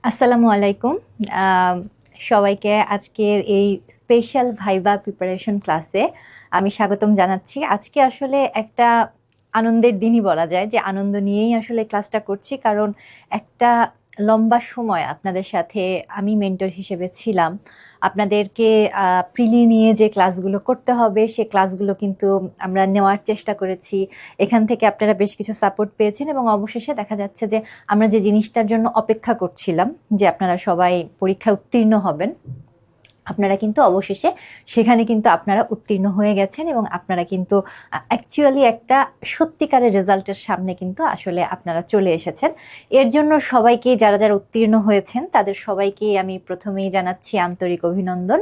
আসসালামু আলাইকুম। আম সবাইকে আজকের এই স্পেশাল ভাইবা প্রিপারেশন ক্লাসে আমি স্বাগতম জানাচ্ছি। আজকে আসলে একটা আনন্দের দিনই বলা যায় যে আনন্দ নিয়েই আসলে ক্লাসটা করছি। কারণ একটা লম্বা সময় আপনাদের সাথে আমি মেন্টর হিসেবে ছিলাম। আপনাদেরকে প্রিলি নিয়ে যে ক্লাসগুলো করতে হবে সে ক্লাসগুলো কিন্তু আমরা নেওয়ার চেষ্টা করেছি। এখান থেকে আপনারা বেশ কিছু সাপোর্ট পেয়েছেন এবং অবশেষে দেখা যাচ্ছে যে আমরা যে জিনিসটার জন্য অপেক্ষা করছিলাম যে আপনারা সবাই পরীক্ষায় উত্তীর্ণ হবেন, আপনারা কিন্তু অবশেষে সেখানে কিন্তু আপনারা উত্তীর্ণ হয়ে গেছেন এবং আপনারা কিন্তু অ্যাকচুয়ালি একটা সত্যিকারের রেজাল্টের সামনে কিন্তু আসলে আপনারা চলে এসেছেন। এর জন্য সবাইকে যারা যারা উত্তীর্ণ হয়েছেন তাদের সবাইকেই আমি প্রথমেই জানাচ্ছি আন্তরিক অভিনন্দন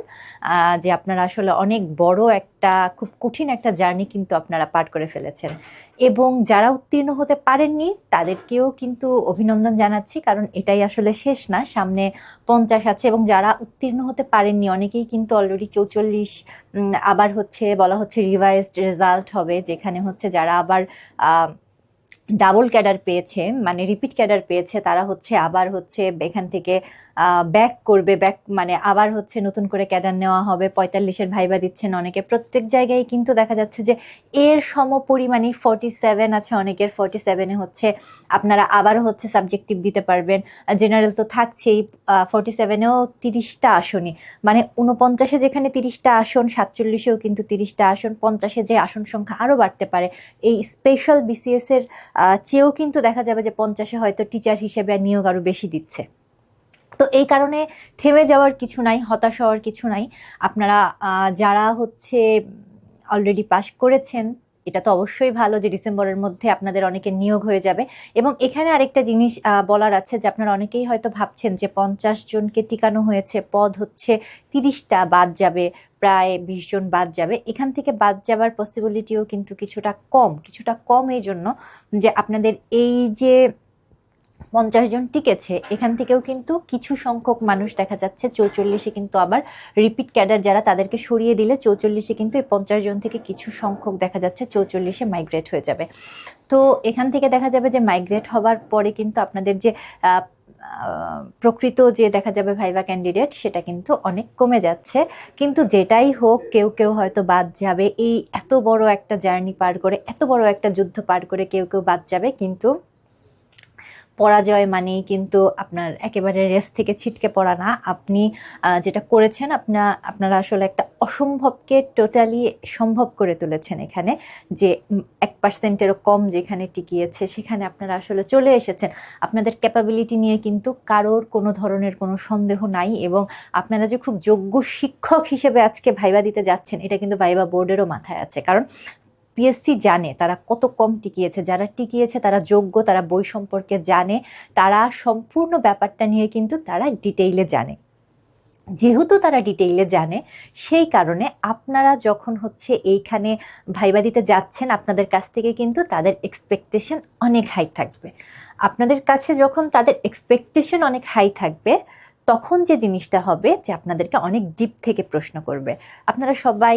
যে আপনারা আসলে অনেক বড় একটা খুব কঠিন একটা জার্নি কিন্তু আপনারা পার করে ফেলেছেন। এবং যারা উত্তীর্ণ হতে পারেননি তাদেরকেও কিন্তু অভিনন্দন জানাচ্ছি, কারণ এটাই আসলে শেষ না, সামনে 50 আছে এবং যারা উত্তীর্ণ হতে পারেননি অনেকেই কিন্তু অলরেডি 44 আবার বলা হচ্ছে রিভাইজড রেজাল্ট হবে, যেখানে যারা আবার ডাবল ক্যাডার পেয়েছে মানে রিপিট ক্যাডার পেয়েছে তারা আবার এখান থেকে ব্যাক করবে, ব্যাক মানে আবার নতুন করে ক্যাডার নেওয়া হবে। 45-এর ভাইবা দিচ্ছেন অনেকে, প্রত্যেক জায়গায় কিন্তু দেখা যাচ্ছে যে এর সমপরিমাণই 47 আছে অনেকের। 47-এ আপনারা আবারও সাবজেক্টিভ দিতে পারবেন, জেনারেল তো থাকছেই। 47-এও 30টা আসনই, মানে 49-এ যেখানে 30টা আসন, 47-এও কিন্তু 30টা আসন, 50-এ যে আসন সংখ্যা আরও বাড়তে পারে। এই স্পেশাল বিসিএস এর চেয়েও কিন্তু দেখা যাবে যে 50-এ হয়তো টিচার হিসেবে নিয়োগ আরও বেশি দিচ্ছে। তো এই কারণে থেমে যাওয়ার কিছু নাই, হতাশ হওয়ার কিছু নাই। আপনারা যারা অলরেডি পাশ করেছেন, এটা তো অবশ্যই ভালো যে ডিসেম্বরের মধ্যে আপনাদের অনেকের নিয়োগ হয়ে যাবে। এবং এখানে আরেকটা জিনিস বলার আছে যে আপনারা অনেকেই হয়তো ভাবছেন যে 50 জনকে টিকানো হয়েছে, পদ 30টা বাদ যাবে, প্রায় 20 জন বাদ যাবে। এখান থেকে বাদ যাবার পসিবিলিটিও কিন্তু কিছুটা কম এই জন্য যে আপনাদের এই যে 50 জন টিকেছে, এখান থেকেও কিন্তু কিছু সংখ্যক মানুষ দেখা যাচ্ছে 44-এ কিন্তু আবার রিপিট ক্যাডার যারা তাদেরকে সরিয়ে দিলে 44-এ কিন্তু এই 50 জন থেকে কিছু সংখ্যক দেখা যাচ্ছে 44-এ মাইগ্রেট হয়ে যাবে। তো এখান থেকে দেখা যাবে যে মাইগ্রেট হবার পরে কিন্তু আপনাদের যে প্রকৃত যে দেখা যাবে ভাইভা ক্যান্ডিডেট সেটা কিন্তু অনেক কমে যাচ্ছে। কিন্তু যেটাই হোক, কেউ কেউ হয়তো বাদ যাবে, এই এত বড় একটা জার্নি পার করে, এত বড় একটা যুদ্ধ পার করে কেউ কেউ বাদ যাবে। কিন্তু পরাজয় মানেই কিন্তু আপনার একেবারে রেস থেকে ছিটকে পড়া না। আপনি যেটা করেছেন, আপনারা আসলে একটা অসম্ভবকে টোটালি সম্ভব করে তুলেছেন। এখানে যে 1%-এরও কম যেখানে টিকিয়েছে সেখানে আপনারা আসলে চলে এসেছেন। আপনাদের ক্যাপাবিলিটি নিয়ে কিন্তু কারোর কোনো ধরনের কোনো সন্দেহ নাই। এবং আপনারা যে খুব যোগ্য শিক্ষক হিসেবে আজকে ভাইবা দিতে যাচ্ছেন এটা কিন্তু ভাইবা বোর্ডেরও মাথায় আছে। কারণ পিএসসি জানে তারা কত কম টিকিয়েছে, যারা টিকিয়েছে তারা যোগ্য, তারা বই সম্পর্কে জানে, তারা সম্পূর্ণ ব্যাপারটা নিয়ে কিন্তু তারা ডিটেইলে জানে। যেহেতু তারা ডিটেইলে জানে, সেই কারণে আপনারা যখন এইখানে ভাইবা দিতে যাচ্ছেন আপনাদের কাছ থেকে কিন্তু তাদের এক্সপেকটেশন অনেক হাই থাকবে। আপনাদের কাছে যখন তাদের এক্সপেকটেশন অনেক হাই থাকবে তখন যে জিনিসটা হবে যে আপনাদেরকে অনেক ডিপ থেকে প্রশ্ন করবে। আপনারা সবাই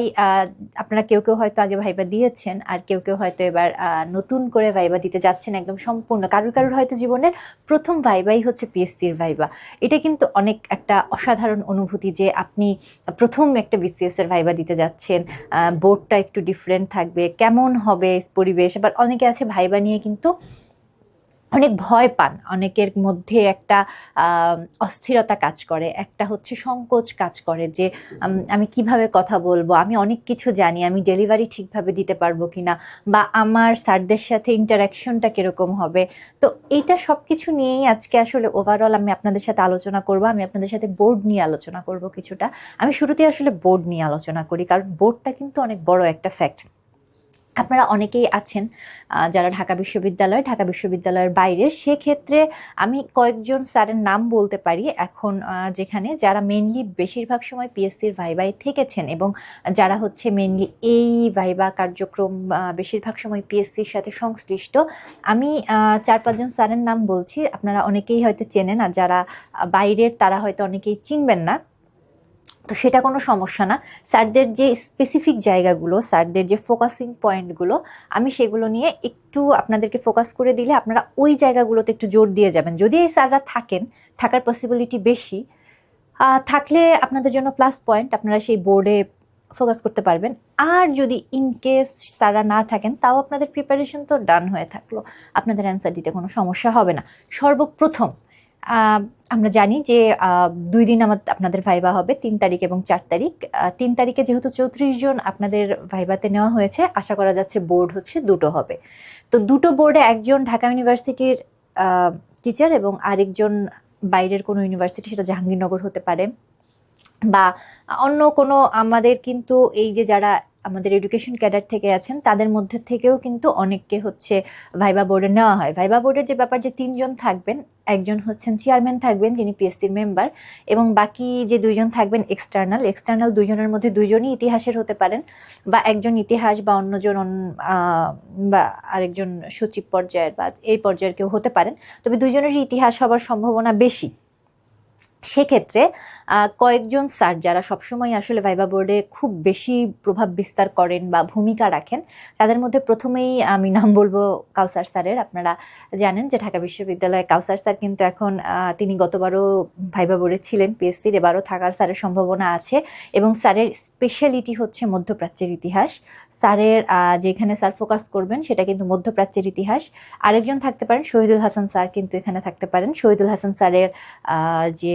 আপনারা কেউ কেউ হয়তো আগে ভাইবা দিয়েছেন, আর কেউ কেউ হয়তো এবার নতুন করে ভাইবা দিতে যাচ্ছেন একদম সম্পূর্ণ। কারোর কারোর হয়তো জীবনের প্রথম ভাইবাই পিএসসির ভাইবা। এটা কিন্তু অনেক একটা অসাধারণ অনুভূতি যে আপনি প্রথম একটা বিসিএস এর ভাইবা দিতে যাচ্ছেন। বোর্ডটা একটু ডিফারেন্ট থাকবে, কেমন হবে পরিবেশ। আবার অনেকে আছে ভাইবা নিয়ে কিন্তু অনেক ভয় পান, অনেকের মধ্যে একটা অস্থিরতা কাজ করে, একটা সংকোচ কাজ করে যে আমি কিভাবে কথা বলবো, আমি অনেক কিছু জানি, আমি ডেলিভারি ঠিকভাবে দিতে পারবো কিনা, বা আমার স্যারদের সাথে ইন্টারাকশনটা কিরকম হবে। তো এইটা সব কিছু নিয়েই আজকে আসলে ওভারঅল আমি আপনাদের সাথে আলোচনা করব। আমি আপনাদের সাথে বোর্ড নিয়ে আলোচনা করব কিছুটা। আমি শুরুতেই আসলে বোর্ড নিয়ে আলোচনা করি, কারণ বোর্ডটা কিন্তু অনেক বড় একটা ফ্যাক্ট। আপনারা অনেকেই আছেন যারা ঢাকা বিশ্ববিদ্যালয়ের বাইরে। সেক্ষেত্রে আমি কয়েকজন স্যারের নাম বলতে পারি এখন, যেখানে যারা মেনলি বেশিরভাগ সময় পিএসসির ভাইভায় থেকেছেন এবং যারা মেনলি এই ভাইবা কার্যক্রম বেশিরভাগ সময় পিএসসির সাথে সংশ্লিষ্ট। আমি 4-5 জন স্যারের নাম বলছি, আপনারা অনেকেই হয়তো চেনেন, আর যারা বাইরের তারা হয়তো অনেকেই চিনবেন না। তো সেটা কোনো সমস্যা না। স্যারদের যে স্পেসিফিক জায়গাগুলো, স্যারদের যে ফোকাসিং পয়েন্টগুলো, আমি সেগুলো নিয়ে একটু আপনাদেরকে ফোকাস করে দিলে আপনারা ওই জায়গাগুলোতে একটু জোর দিয়ে যাবেন। যদি এই স্যাররা থাকেন, থাকার পসিবিলিটি বেশি, থাকলে আপনাদের জন্য প্লাস পয়েন্ট, আপনারা সেই বোর্ডে ফোকাস করতে পারবেন। আর যদি ইন কেস স্যাররা না থাকেন, তাও আপনাদের প্রিপারেশন তো ডান হয়ে থাকলো, আপনাদের অ্যান্সার দিতে কোনো সমস্যা হবে না। সর্বপ্রথম আমরা জানি যে 2 দিন আপনাদের ভাইবা হবে, 3 তারিখ এবং 4 তারিখ। 3 তারিখে যেহেতু 34 জন আপনাদের ভাইবাতে নেওয়া হয়েছে, আশা করা যাচ্ছে বোর্ড হচ্ছে 2টো হবে। তো 2টো বোর্ডে একজন ঢাকা ইউনিভার্সিটির টিচার এবং আরেকজন বাইরের কোনো ইউনিভার্সিটি, সেটা জাহাঙ্গীরনগর হতে পারে বা অন্য কোনো। আমাদের কিন্তু এই যে যারা আমাদের এডুকেশন ক্যাডার থেকে আছেন, তাদের মধ্যে থেকেও কিন্তু অনেককে হচ্ছে ভাইবা বোর্ডে নেওয়া হয়। ভাইবা বোর্ডের যে ব্যাপার, যে 3 জন থাকবেন, একজন হচ্ছেন চেয়ারম্যান থাকবেন যিনি পিএসসির মেম্বার, এবং বাকি যে 2 জন থাকবেন এক্সটার্নাল 2 জনের মধ্যে 2 জনই ইতিহাসের হতে পারেন, বা একজন ইতিহাস বা অন্যজন বা আরেকজন সচিব পর্যায়ের বা এই পর্যায়ের কেউ হতে পারেন। তবে 2 জনেরই ইতিহাস হবার সম্ভাবনা বেশি। সেক্ষেত্রে কয়েকজন স্যার যারা সবসময় আসলে ভাইবা বোর্ডে খুব বেশি প্রভাব বিস্তার করেন বা ভূমিকা রাখেন, তাদের মধ্যে প্রথমেই আমি নাম বলবো কাউসার স্যারের। আপনারা জানেন যে ঢাকা বিশ্ববিদ্যালয়ে কাউসার স্যার কিন্তু এখন, তিনি গতবারও ভাইবা বোর্ডে ছিলেন পিএসসির, এবারও থাকার স্যারের সম্ভাবনা আছে। এবং স্যারের স্পেশালিটি হচ্ছে মধ্যপ্রাচ্যের ইতিহাস। স্যারের যেখানে স্যার ফোকাস করবেন সেটা কিন্তু মধ্যপ্রাচ্যের ইতিহাস। আরেকজন থাকতে পারেন শহীদুল হাসান স্যার, কিন্তু এখানে থাকতে পারেন। শহীদুল হাসান স্যারের যে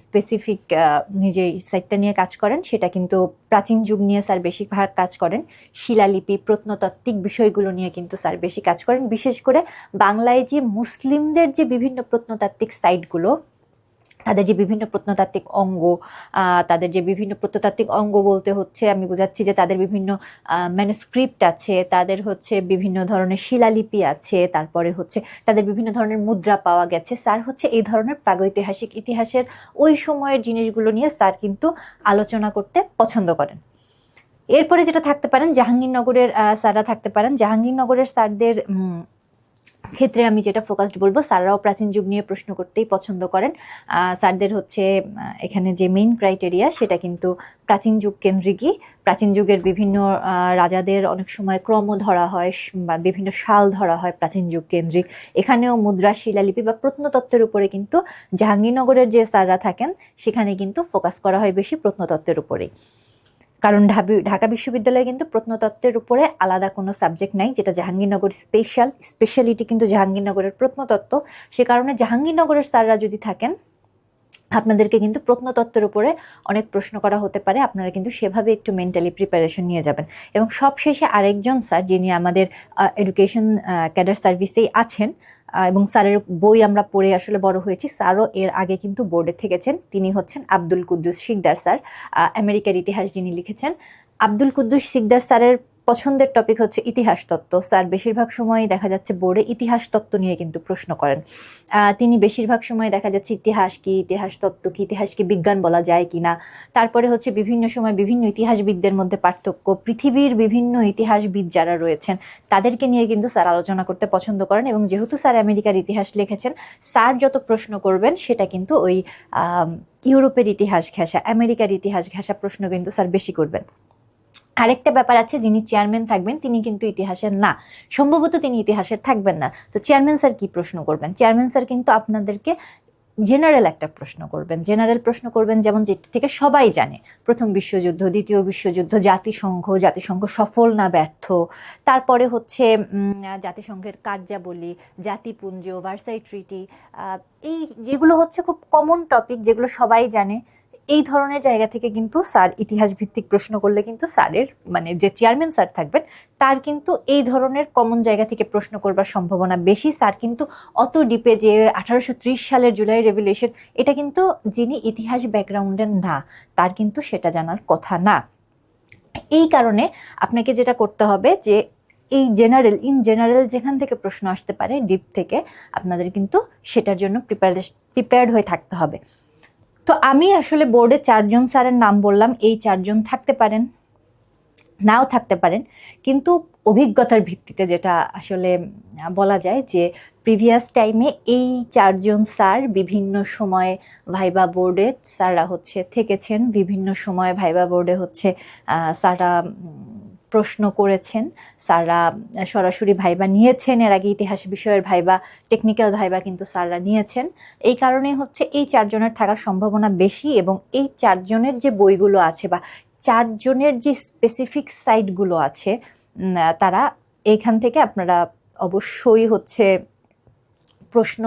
স্পেসিফিক নিজে সাইটটা নিয়ে কাজ করেন, সেটা কিন্তু প্রাচীন যুগ নিয়ে স্যার বেশিরভাগ কাজ করেন। শিলালিপি, প্রত্নতাত্ত্বিক বিষয়গুলো নিয়ে কিন্তু স্যার বেশি কাজ করেন। বিশেষ করে বাংলায় যে মুসলিমদের যে বিভিন্ন প্রত্নতাত্ত্বিক সাইটগুলো, তাদের যে বিভিন্ন প্রত্নতাত্ত্বিক অঙ্গ, বলতে হচ্ছে আমি বোঝাচ্ছি যে তাদের বিভিন্ন ম্যানুস্ক্রিপ্ট আছে, তাদের হচ্ছে বিভিন্ন ধরনের শিলালিপি আছে, তারপরে হচ্ছে তাদের বিভিন্ন ধরনের মুদ্রা পাওয়া গেছে। স্যার হচ্ছে এই ধরনের প্রাগৈতিহাসিক ইতিহাসের ওই সময়ের জিনিসগুলো নিয়ে স্যার কিন্তু আলোচনা করতে পছন্দ করেন। এরপরে যেটা থাকতে পারেন, জাহাঙ্গীরনগরের স্যাররা থাকতে পারেন। জাহাঙ্গীরনগরের স্যারদের ক্ষেত্রে আমি যেটা ফোকাসড বলবো, স্যাররাও প্রাচীন যুগ নিয়ে প্রশ্ন করতেই পছন্দ করেন। স্যারদের হচ্ছে এখানে যে মেইন ক্রাইটেরিয়া, সেটা কিন্তু প্রাচীন যুগ কেন্দ্রিকই। প্রাচীন যুগের বিভিন্ন রাজাদের অনেক সময় ক্রম ধরা হয় বা বিভিন্ন সাল ধরা হয় প্রাচীন যুগ কেন্দ্রিক। এখানেও মুদ্রা, শিলালিপি বা প্রত্নতত্ত্বের উপরে কিন্তু জাহাঙ্গীরনগরের যে স্যাররা থাকেন, সেখানে কিন্তু ফোকাস করা হয় বেশি প্রত্নতত্ত্বের উপরেই। কারণ ঢাকা বিশ্ববিদ্যালয়ে কিন্তু প্রত্নতত্ত্বের উপরে আলাদা কোনো সাবজেক্ট নাই, যেটা জাহাঙ্গীরনগর স্পেশালিটি কিন্তু জাহাঙ্গীরনগরের প্রত্নতত্ত্ব। সে কারণে জাহাঙ্গীরনগরের স্যাররা যদি থাকেন, আপনাদেরকে কিন্তু প্রত্নতত্ত্বের উপরে অনেক প্রশ্ন করা হতে পারে। আপনারা কিন্তু সেভাবে একটু মেন্টালি প্রিপারেশন নিয়ে যাবেন। এবং সবশেষে আরেকজন স্যার, যিনি আমাদের এডুকেশন ক্যাডার সার্ভিসেই আছেন, এবং স্যারের বই আমরা পড়ে আসলে বড় হয়েছি, স্যারও এর আগে কিন্তু বোর্ডে থেকেছেন, তিনি হচ্ছেন আব্দুল কুদ্দুস শিকদার স্যার, আমেরিকার ইতিহাস যিনি লিখেছেন। আব্দুল কুদ্দুস শিকদার স্যারের পছন্দের টপিক হচ্ছে ইতিহাস তত্ত্ব। স্যার বেশিরভাগ সময় দেখা যাচ্ছে বোর্ডে ইতিহাস তত্ত্ব নিয়ে কিন্তু প্রশ্ন করেন। তিনি বেশিরভাগ সময় দেখা যাচ্ছে ইতিহাস কি, ইতিহাস তত্ত্ব কি, ইতিহাসকে বিজ্ঞান বলা যায় কি না, তারপরে হচ্ছে বিভিন্ন সময় বিভিন্ন ইতিহাসবিদদের মধ্যে পার্থক্য, পৃথিবীর বিভিন্ন ইতিহাসবিদ যারা রয়েছেন তাদেরকে নিয়ে কিন্তু স্যার আলোচনা করতে পছন্দ করেন। এবং যেহেতু স্যার আমেরিকার ইতিহাস লিখেছেন, স্যার যত প্রশ্ন করবেন সেটা কিন্তু ওই ইউরোপের ইতিহাস ঘেঁষা, আমেরিকার ইতিহাস ঘেঁষা প্রশ্ন কিন্তু স্যার বেশি করবেন। আরেকটা ব্যাপার আছে, যিনি চেয়ারম্যান থাকবেন তিনি কিন্তু ইতিহাসের না, সম্ভবত তিনি ইতিহাসের থাকবেন না। তো চেয়ারম্যান স্যার কি প্রশ্ন করবেন? চেয়ারম্যান স্যার কিন্তু আপনাদেরকে জেনারেল একটা প্রশ্ন করবেন, যেমন যেটা থেকে সবাই জানে, প্রথম বিশ্বযুদ্ধ, দ্বিতীয় বিশ্বযুদ্ধ, জাতিসংঘ সফল না ব্যর্থ, তারপরে হচ্ছে জাতিসংঘের কার্যাবলী, জাতিপুঞ্জ, ভার্সাই ট্রিটি, এই যেগুলো হচ্ছে খুব কমন টপিক, যেগুলো সবাই জানে। এই ধরনের জায়গা থেকে কিন্তু স্যার ইতিহাস ভিত্তিক প্রশ্ন করলে কিন্তু স্যারের, মানে যে চেয়ারম্যান স্যার থাকবেন, তার কিন্তু এই ধরনের কমন জায়গা থেকে প্রশ্ন করবার সম্ভাবনা বেশি। স্যার কিন্তু অত ডিপে যে 1830 সালের জুলাই রেভলিউশন, এটা কিন্তু যিনি ইতিহাস ব্যাকগ্রাউন্ডের না, তার কিন্তু সেটা জানার কথা না। এই কারণে আপনাকে যেটা করতে হবে যে এই ইন জেনারেল যেখান থেকে প্রশ্ন আসতে পারে, ডিপ থেকে, আপনাদের কিন্তু সেটার জন্য প্রিপেয়ার্ড হয়ে থাকতে হবে। তো আমি আসলে বোর্ডে 4 জন স্যারের নাম বললাম, এই 4 জন থাকতে পারেন। নাও থাকতে পারেন, কিন্তু অভিজ্ঞতার ভিত্তিতে যেটা আসলে বলা যায় যে প্রিভিয়াস টাইমে এই চারজন স্যার বিভিন্ন সময় ভাইবা বোর্ডে স্যাররা হচ্ছে থেকেছেন, বিভিন্ন সময় ভাইবা বোর্ডে হচ্ছে স্যাররা প্রশ্ন করেছেন, স্যাররা সরাসরি ভাইবা নিয়েছেন, এর আগে ইতিহাস বিষয়ের ভাইবা, টেকনিক্যাল ভাইবা কিন্তু স্যাররা নিয়েছেন। এই কারণে হচ্ছে এই চারজনের থাকার সম্ভাবনা বেশি, এবং এই চারজনের যে বইগুলো আছে বা চারজনের যে স্পেসিফিক সাইটগুলো আছে তারা এইখান থেকে আপনারা অবশ্যই হচ্ছে প্রশ্ন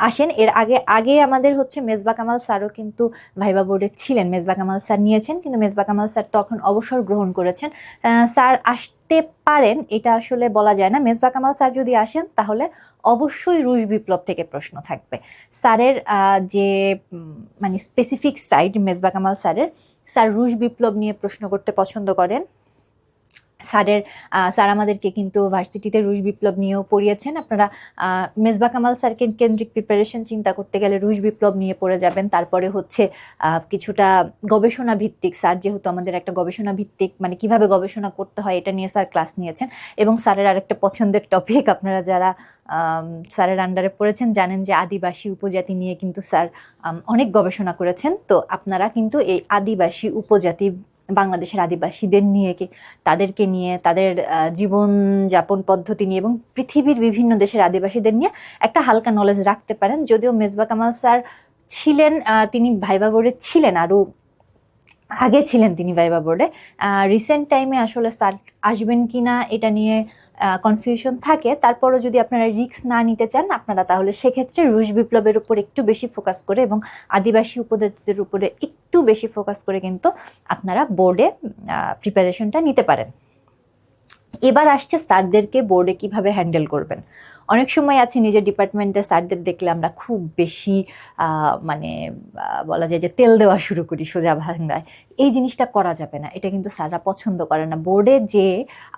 আসেন। এর আগে আগে আমাদের হচ্ছে মেজবা কামাল স্যারও কিন্তু ভাইবা বোর্ডে ছিলেন, মেজবা কামাল স্যার নিয়েছেন, কিন্তু মেজবা কামাল স্যার তখন অবসর গ্রহণ করেছেন। স্যার আসতে পারেন এটা আসলে বলা যায় না। মেজবা কামাল স্যার যদি আসেন তাহলে অবশ্যই রুশ বিপ্লব থেকে প্রশ্ন থাকবে। স্যারের যে মানে স্পেসিফিক সাইড মেজবা কামাল স্যারের, স্যার রুশ বিপ্লব নিয়ে প্রশ্ন করতে পছন্দ করেন। স্যার আমাদেরকে কিন্তু ভার্সিটিতে রুশ বিপ্লব নিয়েও পড়িয়েছেন। আপনারা মেজবা কামাল স্যারকে কেন্দ্রিক প্রিপারেশন চিন্তা করতে গেলে রুশ বিপ্লব নিয়ে পড়ে যাবেন। তারপরে হচ্ছে কিছুটা গবেষণা ভিত্তিক, স্যার যেহেতু আমাদের একটা গবেষণা ভিত্তিক মানে কিভাবে গবেষণা করতে হয় এটা নিয়ে স্যার ক্লাস নিয়েছেন। এবং স্যারের আরেকটা পছন্দের টপিক, আপনারা যারা স্যারের আন্ডারে পড়েছেন জানেন যে আদিবাসী উপজাতি নিয়ে কিন্তু স্যার অনেক গবেষণা করেছেন। তো আপনারা কিন্তু এই আদিবাসী উপজাতি, বাংলাদেশের আদিবাসীদের নিয়ে তাদেরকে নিয়ে, তাদের জীবনযাপন পদ্ধতি নিয়ে এবং পৃথিবীর বিভিন্ন দেশের আদিবাসীদের নিয়ে একটা হালকা নলেজ রাখতে পারেন। যদিও মেজবা কামাল স্যার ছিলেন, তিনি ভাইবা বোর্ডে ছিলেন, আরও আগে ছিলেন তিনি ভাইবা বোর্ডে। রিসেন্ট টাইমে আসলে স্যার আসবেন কিনা এটা নিয়ে কনফিউশন থাকে। তারপরও যদি আপনারা রিস্ক না নিতে চান আপনারা, তাহলে সেক্ষেত্রে রুশ বিপ্লবের উপর একটু বেশি ফোকাস করে এবং আদিবাসী উপজাতিদের উপরে একটু বেশি ফোকাস করে কিন্তু আপনারা বোর্ডে প্রিপারেশনটা নিতে পারেন। এবার আসছে স্যারদেরকে বোর্ডে কিভাবে হ্যান্ডেল করবেন। অনেক সময় আছে নিজের ডিপার্টমেন্টের স্যারদের দেখলে আমরা খুব বেশি মানে বলা যায় যে তেল দেওয়া শুরু করি সোজা ভাঙায়। এই জিনিসটা করা যাবে না, এটা কিন্তু স্যাররা পছন্দ করে না। বোর্ডে যে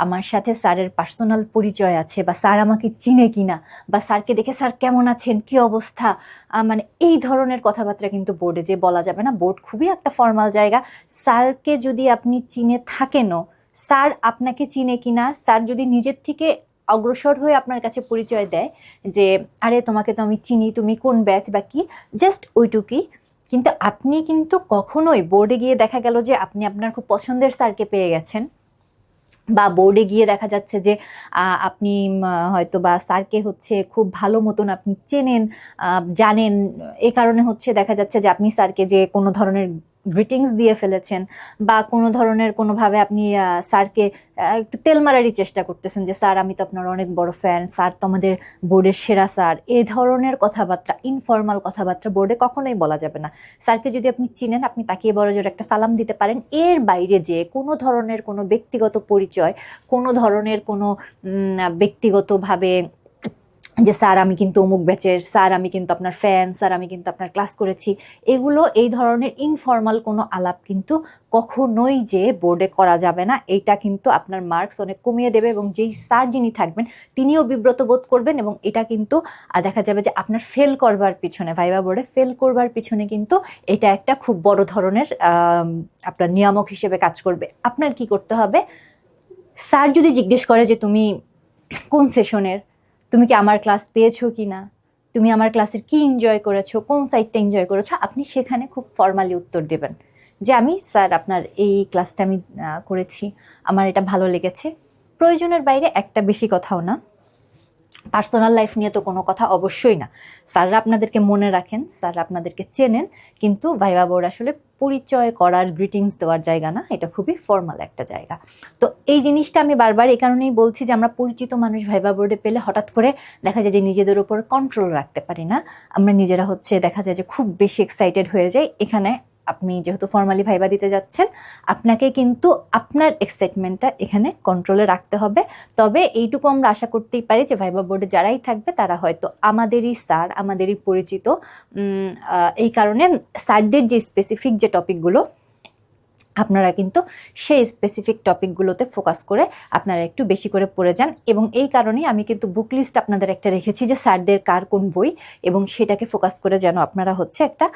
আমার সাথে স্যারের পার্সোনাল পরিচয় আছে, বা স্যার আমাকে চিনে কিনা, বা স্যারকে দেখে স্যার কেমন আছেন, কি অবস্থা, মানে এই ধরনের কথাবার্তা কিন্তু বোর্ডে যে বলা যাবে না। বোর্ড খুবই একটা ফর্মাল জায়গা। স্যারকে যদি আপনি চিনে থাকেনও, স্যার আপনাকে চিনে কিনা, স্যার যদি নিজের থেকে অগ্রসর হয়ে আপনার কাছে পরিচয় দেয় যে আরে তোমাকে তো আমি চিনি, তুমি কোন ব্যাচ বা কি, জাস্ট ওইটুকুই। কিন্তু আপনি কিন্তু কখনোই বোর্ডে গিয়ে দেখা গেল যে আপনি আপনার খুব পছন্দের স্যারকে পেয়ে গেছেন, বা বোর্ডে গিয়ে দেখা যাচ্ছে যে আপনি হয়তো বা স্যারকে হচ্ছে খুব ভালো মতন আপনি চেনেন, জানেন, এই কারণে হচ্ছে দেখা যাচ্ছে যে আপনি স্যারকে যে কোনো ধরনের গ্রিটিংস দিয়ে ফেলেছেন, বা কোনো ধরনের কোনোভাবে আপনি স্যারকে একটু তেল মারারই চেষ্টা করতেছেন যে স্যার আমি তো আপনার অনেক বড় ফ্যান, স্যার তো আমাদের বোর্ডের সেরা স্যার। এই ধরনের কথাবার্তা, ইনফর্মাল কথাবার্তা বোর্ডে কখনোই বলা যাবে না। স্যারকে যদি আপনি চিনেন আপনি তাকে বড় জোর একটা সালাম দিতে পারেন। এর বাইরে যে কোনো ধরনের কোনো ব্যক্তিগত পরিচয়, কোনো ধরনের কোনো ব্যক্তিগতভাবে যে স্যার আমি কিন্তু অমুক ব্যাচের, স্যার আমি কিন্তু আপনার ফ্যান, স্যার আমি কিন্তু আপনার ক্লাস করেছি, এগুলো এই ধরনের ইনফর্মাল কোনো আলাপ কিন্তু কখনোই যে বোর্ডে করা যাবে না। এইটা কিন্তু আপনার মার্কস অনেক কমিয়ে দেবে, এবং যেই স্যার যিনি থাকবেন তিনিও বিব্রত বোধ করবেন, এবং এটা কিন্তু দেখা যাবে যে আপনার ফেল করবার পিছনে, ভাইবা বোর্ডে ফেল করবার পিছনে কিন্তু এটা একটা খুব বড় ধরনের আপনার নিয়ামক হিসেবে কাজ করবে। আপনার কি করতে হবে, স্যার যদি জিজ্ঞেস করে যে তুমি কোন সেশনের, তুমি কি আমার ক্লাস পেয়েছো কি না, তুমি আমার ক্লাসের কি এনজয় করেছো, কোন সাইডটা এনজয় করেছো, আপনি সেখানে খুব ফর্মালি উত্তর দেবেন যে আমি স্যার আপনার এই ক্লাসটা আমি করেছি, আমার এটা ভালো লেগেছে। প্রয়োজনের বাইরে একটা বেশি কথাও না। পার্সোনাল লাইফ নিয়ে তো কোনো কথা অবশ্যই না। স্যাররা আপনাদেরকে মনে রাখেন, স্যাররা আপনাদেরকে চেনেন, কিন্তু ভাইবা বোর্ড আসলে পরিচয় করার, গ্রিটিংস দেওয়ার জায়গা না, এটা খুবই ফর্মাল একটা জায়গা। তো এই জিনিসটা আমি বারবার এই কারণেই বলছি যে আমরা পরিচিত মানুষ ভাইবা বোর্ডে পেলে হঠাৎ করে দেখা যায় যে নিজেদের উপর কন্ট্রোল রাখতে পারি না। আমরা নিজেরা হচ্ছে দেখা যায় যে খুব বেশি এক্সাইটেড হয়ে যাই। এখানে আপনি যেহেতু ফর্মালি ভাইবা দিতে যাচ্ছেন, আপনাকে কিন্তু আপনার এক্সাইটমেন্টটা এখানে কন্ট্রোলে রাখতে হবে। তবে এইটুকু আমরা আশা করতেই পারি যে ভাইবা বোর্ডে যারাই থাকবে তারা হয়তো আমাদেরই স্যার, আমাদেরই পরিচিত। এই কারণে স্যারদের যে স্পেসিফিক যে টপিকগুলো, আপনারা কিন্তু সেই স্পেসিফিক টপিকগুলোতে ফোকাস করে আপনারা একটু বেশি করে পড়ে যান। এবং এই কারণেই আমি কিন্তু বুক লিস্ট আপনাদের একটা রেখেছি যে স্যারদের কার কোন বই, এবং সেটাকে ফোকাস করে যেন আপনারা হচ্ছে একটা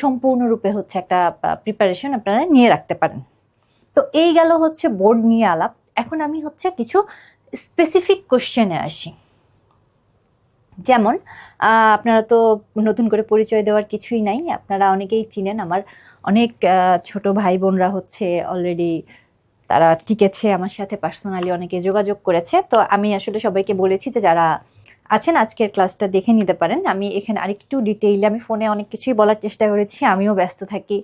সম্পূর্ণরূপে হচ্ছে একটা প্রিপারেশন আপনারা নিয়ে রাখতে পারেন। তো এই গেল হচ্ছে বোর্ড নিয়ে আলাপ। এখন আমি হচ্ছে কিছু স্পেসিফিক কোশ্চেনে আসি। যেমন আপনারা তো নতুন করে পরিচয় দেওয়ার কিছুই নাই, আপনারা অনেকেই চিনেন। আমার অনেক ছোট ভাই বোনরা হচ্ছে অলরেডি তারা টিকেছে আমার সাথে, পার্সোনালি অনেকে যোগাযোগ করেছে। তো আমি আসলে সবাইকে বলেছি যে যারা আছেন আজকের ক্লাসটা দেখে নিতে পারেন। আমি এখানে আরেকটু ডিটেইলে, আমি ফোনে অনেক কিছুই বলার চেষ্টা করেছি, আমিও ব্যস্ত থাকি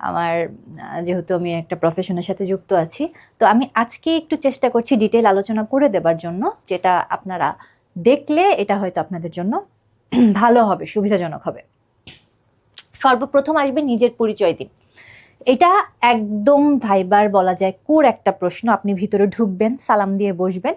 আমার যেহেতু আমি একটা প্রফেশনের সাথে যুক্ত আছি। তো আমি আজকে একটু চেষ্টা করছি ডিটেইল আলোচনা করে দেবার জন্য, যেটা আপনারা দেখলে এটা হয়তো আপনাদের জন্য ভালো হবে, সুবিধাজনক হবে। সর্বপ্রথম আসবে নিজের পরিচয় দিন। এটা একদম ভাইবার বলা যায় কোর একটা প্রশ্ন। আপনি ভিতরে ঢুকবেন, সালাম দিয়ে বসবেন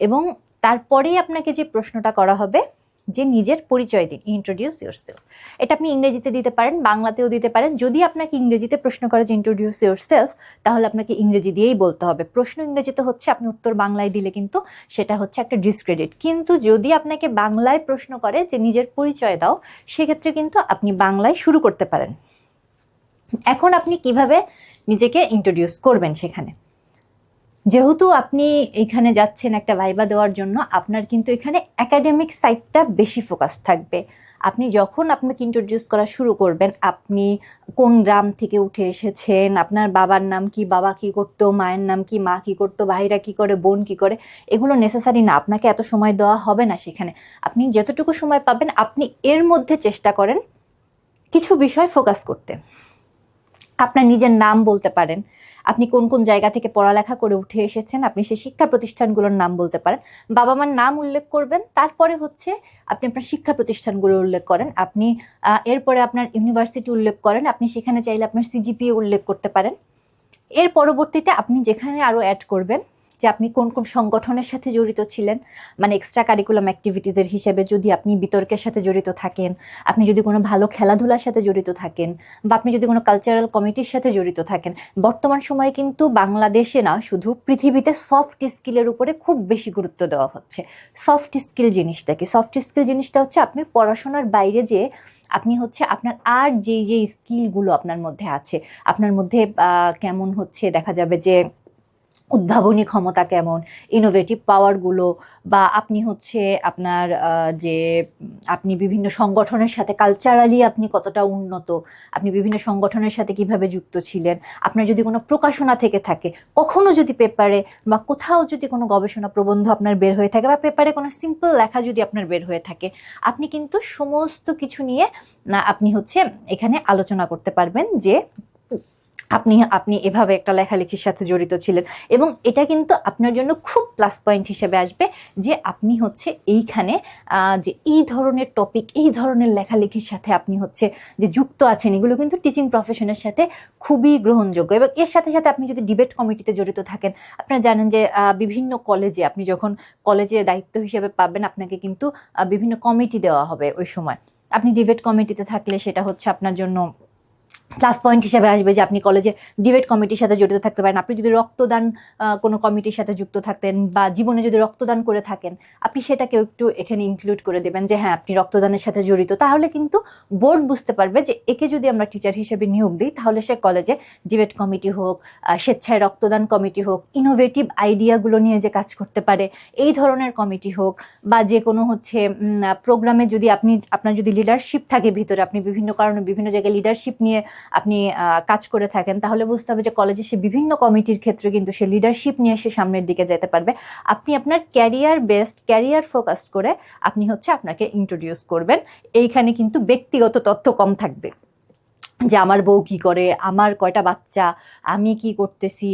এবং তারপরেই আপনাকে যে প্রশ্নটা করা হবে যে নিজের পরিচয় দিন, ইন্ট্রোডিউস ইয়োরসেলফ। এটা আপনি ইংরেজিতে দিতে পারেন, বাংলাতেও দিতে পারেন। যদি আপনাকে ইংরেজিতে প্রশ্ন করে যে ইন্ট্রোডিউস ইয়োরসেলফ, তাহলে আপনাকে ইংরেজি দিয়েই বলতে হবে। প্রশ্ন ইংরেজিতে হচ্ছে, আপনি উত্তর বাংলায় দিলে কিন্তু সেটা হচ্ছে একটা ডিসক্রেডিট। কিন্তু যদি আপনাকে বাংলায় প্রশ্ন করে যে নিজের পরিচয় দাও, সেক্ষেত্রে কিন্তু আপনি বাংলায় শুরু করতে পারেন। এখন আপনি কিভাবে নিজেকে ইন্ট্রোডিউস করবেন সেখানে, যেহেতু আপনি এখানে যাচ্ছেন একটা ভাইবা দেওয়ার জন্য, আপনার কিন্তু এখানে একাডেমিক সাইডটা বেশি ফোকাস থাকবে। আপনি যখন আপনাকে ইন্ট্রোডিউস করা শুরু করবেন, আপনি কোন গ্রাম থেকে উঠে এসেছেন, আপনার বাবার নাম কি, বাবা কি করতো, মায়ের নাম কি, মা কি করতো, ভাইরা কি করে, বোন কি করে, এগুলো নেসেসারি না। আপনাকে এত সময় দেওয়া হবে না সেখানে। আপনি যতটুকু সময় পাবেন আপনি এর মধ্যে চেষ্টা করেন কিছু বিষয় ফোকাস করতে। আপনার নিজের নাম বলতে পারেন, আপনি কোন কোন জায়গা থেকে পড়ালেখা করে উঠে এসেছেন, আপনি সেই শিক্ষা প্রতিষ্ঠানগুলোর নাম বলতে পারেন, বাবা মার নাম উল্লেখ করবেন। তারপরে হচ্ছে আপনি আপনার শিক্ষা প্রতিষ্ঠানগুলো উল্লেখ করেন, আপনি এরপরে আপনার ইউনিভার্সিটি উল্লেখ করেন, আপনি সেখানে চাইলে আপনার সিজিপিএ উল্লেখ করতে পারেন। এর পরবর্তীতে আপনি যেখানে আরও অ্যাড করবেন যে আপনি কোন কোন সংগঠনের সাথে জড়িত ছিলেন, মানে এক্সট্রা কারিকুলাম অ্যাক্টিভিটিসের হিসেবে যদি আপনি বিতর্কের সাথে জড়িত থাকেন, আপনি যদি কোনো ভালো খেলাধুলার সাথে জড়িত থাকেন, বা আপনি যদি কোনো কালচারাল কমিটির সাথে জড়িত থাকেন। বর্তমান সময়ে কিন্তু বাংলাদেশে না, শুধু পৃথিবীতে সফট স্কিলের উপরে খুব বেশি গুরুত্ব দেওয়া হচ্ছে। সফট স্কিল জিনিসটা কি? সফট স্কিল জিনিসটা হচ্ছে আপনি পড়াশোনার বাইরে যে আপনি হচ্ছে আপনার আর যেই স্কিলগুলো আপনার মধ্যে আছে, আপনার মধ্যে কেমন হচ্ছে দেখা যাবে যে উদ্ভাবনী ক্ষমতা কেমন, ইনোভেটিভ পাওয়ারগুলো, বা আপনি হচ্ছে আপনার যে আপনি বিভিন্ন সংগঠনের সাথে কালচারালি আপনি কতটা উন্নত, আপনি বিভিন্ন সংগঠনের সাথে কিভাবে যুক্ত ছিলেন, আপনার যদি কোনো প্রকাশনা থেকে থাকে, কখনো যদি পেপারে বা কোথাও যদি কোনো গবেষণা প্রবন্ধ আপনার বের হয়ে থাকে, বা পেপারে কোনো সিম্পল লেখা যদি আপনার বের হয়ে থাকে, আপনি কিন্তু সমস্ত কিছু নিয়ে আপনি হচ্ছে এখানে আলোচনা করতে পারবেন যে আপনি আপনি এভাবে একটা লেখালেখির সাথে জড়িত ছিলেন। এবং এটা কিন্তু আপনার জন্য খুব প্লাস পয়েন্ট হিসেবে আসবে যে আপনি হচ্ছে এইখানে যে এই ধরনের টপিক, এই ধরনের লেখালেখির সাথে আপনি হচ্ছে যে যুক্ত আছেন, এগুলো কিন্তু টিচিং প্রফেশনের সাথে খুবই গ্রহণযোগ্য। এবং এর সাথে সাথে আপনি যদি ডিবেট কমিটিতে জড়িত থাকেন, আপনারা জানেন যে বিভিন্ন কলেজে আপনি যখন কলেজে দায়িত্ব হিসেবে পাবেন, আপনাকে কিন্তু বিভিন্ন কমিটি দেওয়া হবে। ওই সময় আপনি ডিবেট কমিটিতে থাকলে সেটা হচ্ছে আপনার জন্য প্লাস পয়েন্ট হিসেবে আসবে যে আপনি কলেজে ডিবেট কমিটির সাথে জড়িত থাকতে পারেন। আপনি যদি রক্তদান কোনো কমিটির সাথে যুক্ত থাকতেন, বা জীবনে যদি রক্তদান করে থাকেন, আপনি সেটাকেও একটু এখানে ইনক্লুড করে দেবেন যে হ্যাঁ আপনি রক্তদানের সাথে জড়িত। তাহলে কিন্তু বোর্ড বুঝতে পারবে যে একে যদি আমরা টিচার হিসেবে নিয়োগ দিই, তাহলে সে কলেজে ডিবেট কমিটি হোক, স্বেচ্ছায় রক্তদান কমিটি হোক, ইনোভেটিভ আইডিয়াগুলো নিয়ে যে কাজ করতে পারে এই ধরনের কমিটি হোক, বা যে কোনো হচ্ছে প্রোগ্রামে যদি আপনার যদি লিডারশিপ থাকে ভিতরে, আপনি বিভিন্ন কারণে বিভিন্ন জায়গায় লিডারশিপ নিয়ে আপনি কাজ করে থাকেন, তাহলে বুঝতে হবে যে কলেজে সে বিভিন্ন কমিটির ক্ষেত্রে কিন্তু সে লিডারশিপ নিয়ে সে সামনের দিকে যেতে পারবে। আপনি আপনার ক্যারিয়ার ফোকাসড করে আপনি হচ্ছে আপনাকে ইন্ট্রোডিউস করবেন। এইখানে কিন্তু ব্যক্তিগত তথ্য কম থাকবে, যে আমার বউ কি করে, আমার কয়টা বাচ্চা, আমি কি করতেছি,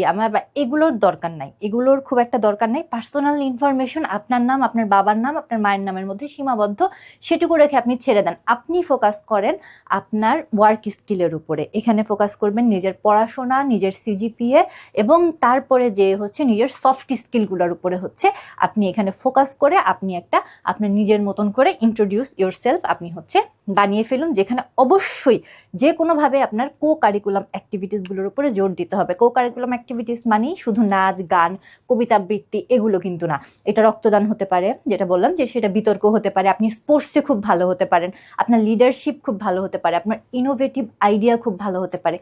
এগুলোর দরকার নাই, এগুলোর খুব একটা দরকার নাই। পার্সোনাল ইনফরমেশন, আপনার নাম, আপনার বাবার নাম, আপনার মায়ের নামের মধ্যে সীমাবদ্ধ, সেটুকু রেখে আপনি ছেড়ে দেন। আপনি ফোকাস করেন আপনার ওয়ার্ক স্কিলের উপরে। এখানে ফোকাস করবেন নিজের পড়াশোনা, নিজের সিজিপিএ, এবং তারপরে যে হচ্ছে নিজের সফট স্কিলগুলোর উপরে হচ্ছে আপনি এখানে ফোকাস করে আপনি একটা আপনার নিজের মতন করে ইন্ট্রোডিউস ইয়োরসেলফ আপনি হচ্ছে বানিয়ে ফেলুন, যেখানে অবশ্যই যে কোনোভাবে আপনার কো কারিকুলাম অ্যাক্টিভিটিসগুলোর উপরে জোর দিতে হবে। কো কারিকুলাম অ্যাক্টিভিটিস মানেই শুধু নাচ, গান, কবিতা আবৃত্তি এগুলো কিন্তু না। এটা রক্তদান হতে পারে, যেটা বললাম যে সেটা বিতর্ক হতে পারে, আপনি স্পোর্টসে খুব ভালো হতে পারেন, আপনার লিডারশিপ খুব ভালো হতে পারে, আপনার ইনোভেটিভ আইডিয়া খুব ভালো হতে পারে।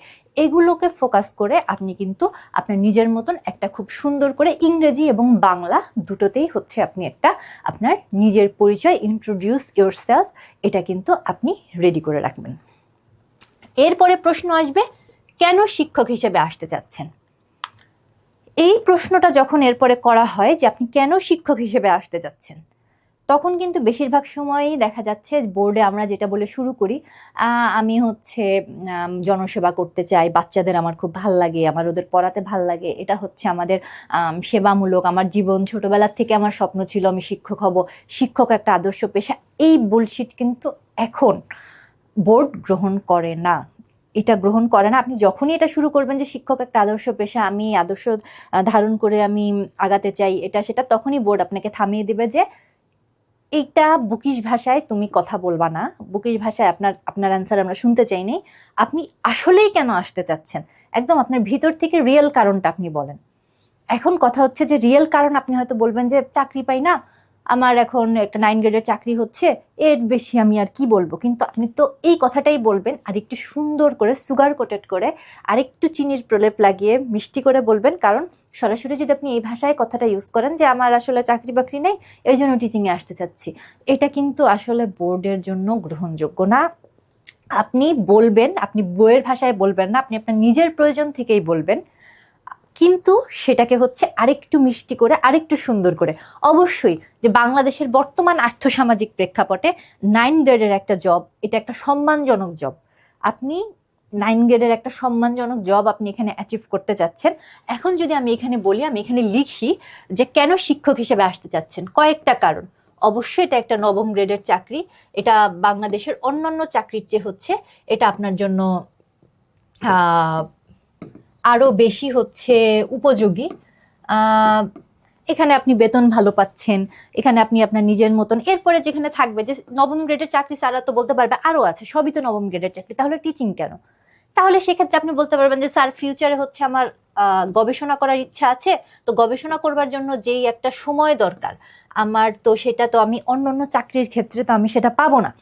এগুলোকে ফোকাস করে আপনি কিন্তু আপনার নিজের মতন একটা খুব সুন্দর করে ইংরেজি এবং বাংলা দুটোতেই হচ্ছে আপনি একটা আপনার নিজের পরিচয়, ইন্ট্রোডিউস ইয়োরসেলফ, এটা কিন্তু আপনি রেডি করে রাখবেন। এরপরে প্রশ্ন আসবে, কেন শিক্ষক হিসেবে আসতে চাচ্ছেন? এই প্রশ্নটা যখন এরপরে করা হয় যে আপনি কেন শিক্ষক হিসেবে আসতে চাচ্ছেন, তখন কিন্তু বেশিরভাগ সময়ই দেখা যাচ্ছে বোর্ডে আমরা যেটা বলে শুরু করি, আমি হচ্ছে জনসেবা করতে চাই, বাচ্চাদের আমার খুব ভাল লাগে, আমার ওদের পড়াতে ভাল লাগে, এটা হচ্ছে আমাদের সেবামূলক, আমার জীবন ছোটবেলার থেকে আমার স্বপ্ন ছিল আমি শিক্ষক হব, শিক্ষক একটা আদর্শ পেশা। এই বুলশিট কিন্তু এখন বোর্ড গ্রহণ করে না, এটা গ্রহণ করে না। আপনি যখনই এটা শুরু করবেন যে শিক্ষক একটা আদর্শ পেশা, আমি আদর্শ ধারণ করে আমি আগাতে চাই এটা সেটা, তখনই বোর্ড আপনাকে থামিয়ে দিবে যে এইটা বুকিশ ভাষায় তুমি কথা বলবা না, বুকিশ ভাষায় আপনার অ্যান্সার আমরা শুনতে চাই নি, আপনি আসলেই কেন আসতে চাচ্ছেন, একদম আপনার ভিতর থেকে রিয়েল কারণটা আপনি বলেন। এখন কথা হচ্ছে যে রিয়েল কারণ আপনি হয়তো বলবেন যে চাকরি পাই না, আমার এখন একটা 9 গ্রেডের চাকরি হচ্ছে, এর বেশি আমি আর কি বলবো। কিন্তু আপনি তো এই কথাটাই বলবেন, আর একটু সুন্দর করে সুগার কোটেড করে, আরেকটু চিনির প্রলেপ লাগিয়ে মিষ্টি করে বলবেন। কারণ সরাসরি যদি আপনি এই ভাষায় কথাটা ইউজ করেন যে আমার আসলে চাকরি বাকরি নেই, এই জন্য টিচিংয়ে আসতে চাচ্ছি, এটা কিন্তু আসলে বোর্ডের জন্য গ্রহণযোগ্য না। আপনি বলবেন, আপনি বইয়ের ভাষায় বলবেন না, আপনি আপনার নিজের প্রয়োজন থেকেই বলবেন, কিন্তু সেটাকে হচ্ছে আরেকটু মিষ্টি করে, আরেকটু সুন্দর করে। অবশ্যই যে বাংলাদেশের বর্তমান আর্থসামাজিক প্রেক্ষাপটে 9 গ্রেডের একটা জব, এটা একটা সম্মানজনক জব। আপনি 9 গ্রেডের একটা সম্মানজনক জব আপনি এখানে অ্যাচিভ করতে চাচ্ছেন। এখন যদি আমি এখানে বলি, আমি এখানে লিখি যে কেন শিক্ষক হিসেবে আসতে চাচ্ছেন, কয়েকটা কারণ। অবশ্যই এটা একটা 9ম গ্রেডের চাকরি, এটা বাংলাদেশের অন্যান্য চাকরির চেয়ে হচ্ছে এটা আপনার জন্য আরো বেশি হচ্ছে উপযোগী। এখানে আপনি বেতন ভালো পাচ্ছেন, এখানে আপনি আপনার নিজের মতন, এরপরে যেখানে থাকবে যে 9ম গ্রেডের চাকরি স্যাররা তো বলতে পারবে আরো আছে, সবই তো 9ম গ্রেডের চাকরি, তাহলে টিচিং কেন? তাহলে সেক্ষেত্রে আপনি বলতে পারবেন যে স্যার ফিউচারে হচ্ছে আমার গবেষণা করার ইচ্ছা আছে, তো গবেষণা করবার জন্য যেই একটা সময় দরকার আমার, তো সেটা তো আমি অন্য চাকরির ক্ষেত্রে তো আমি সেটা পাবো না।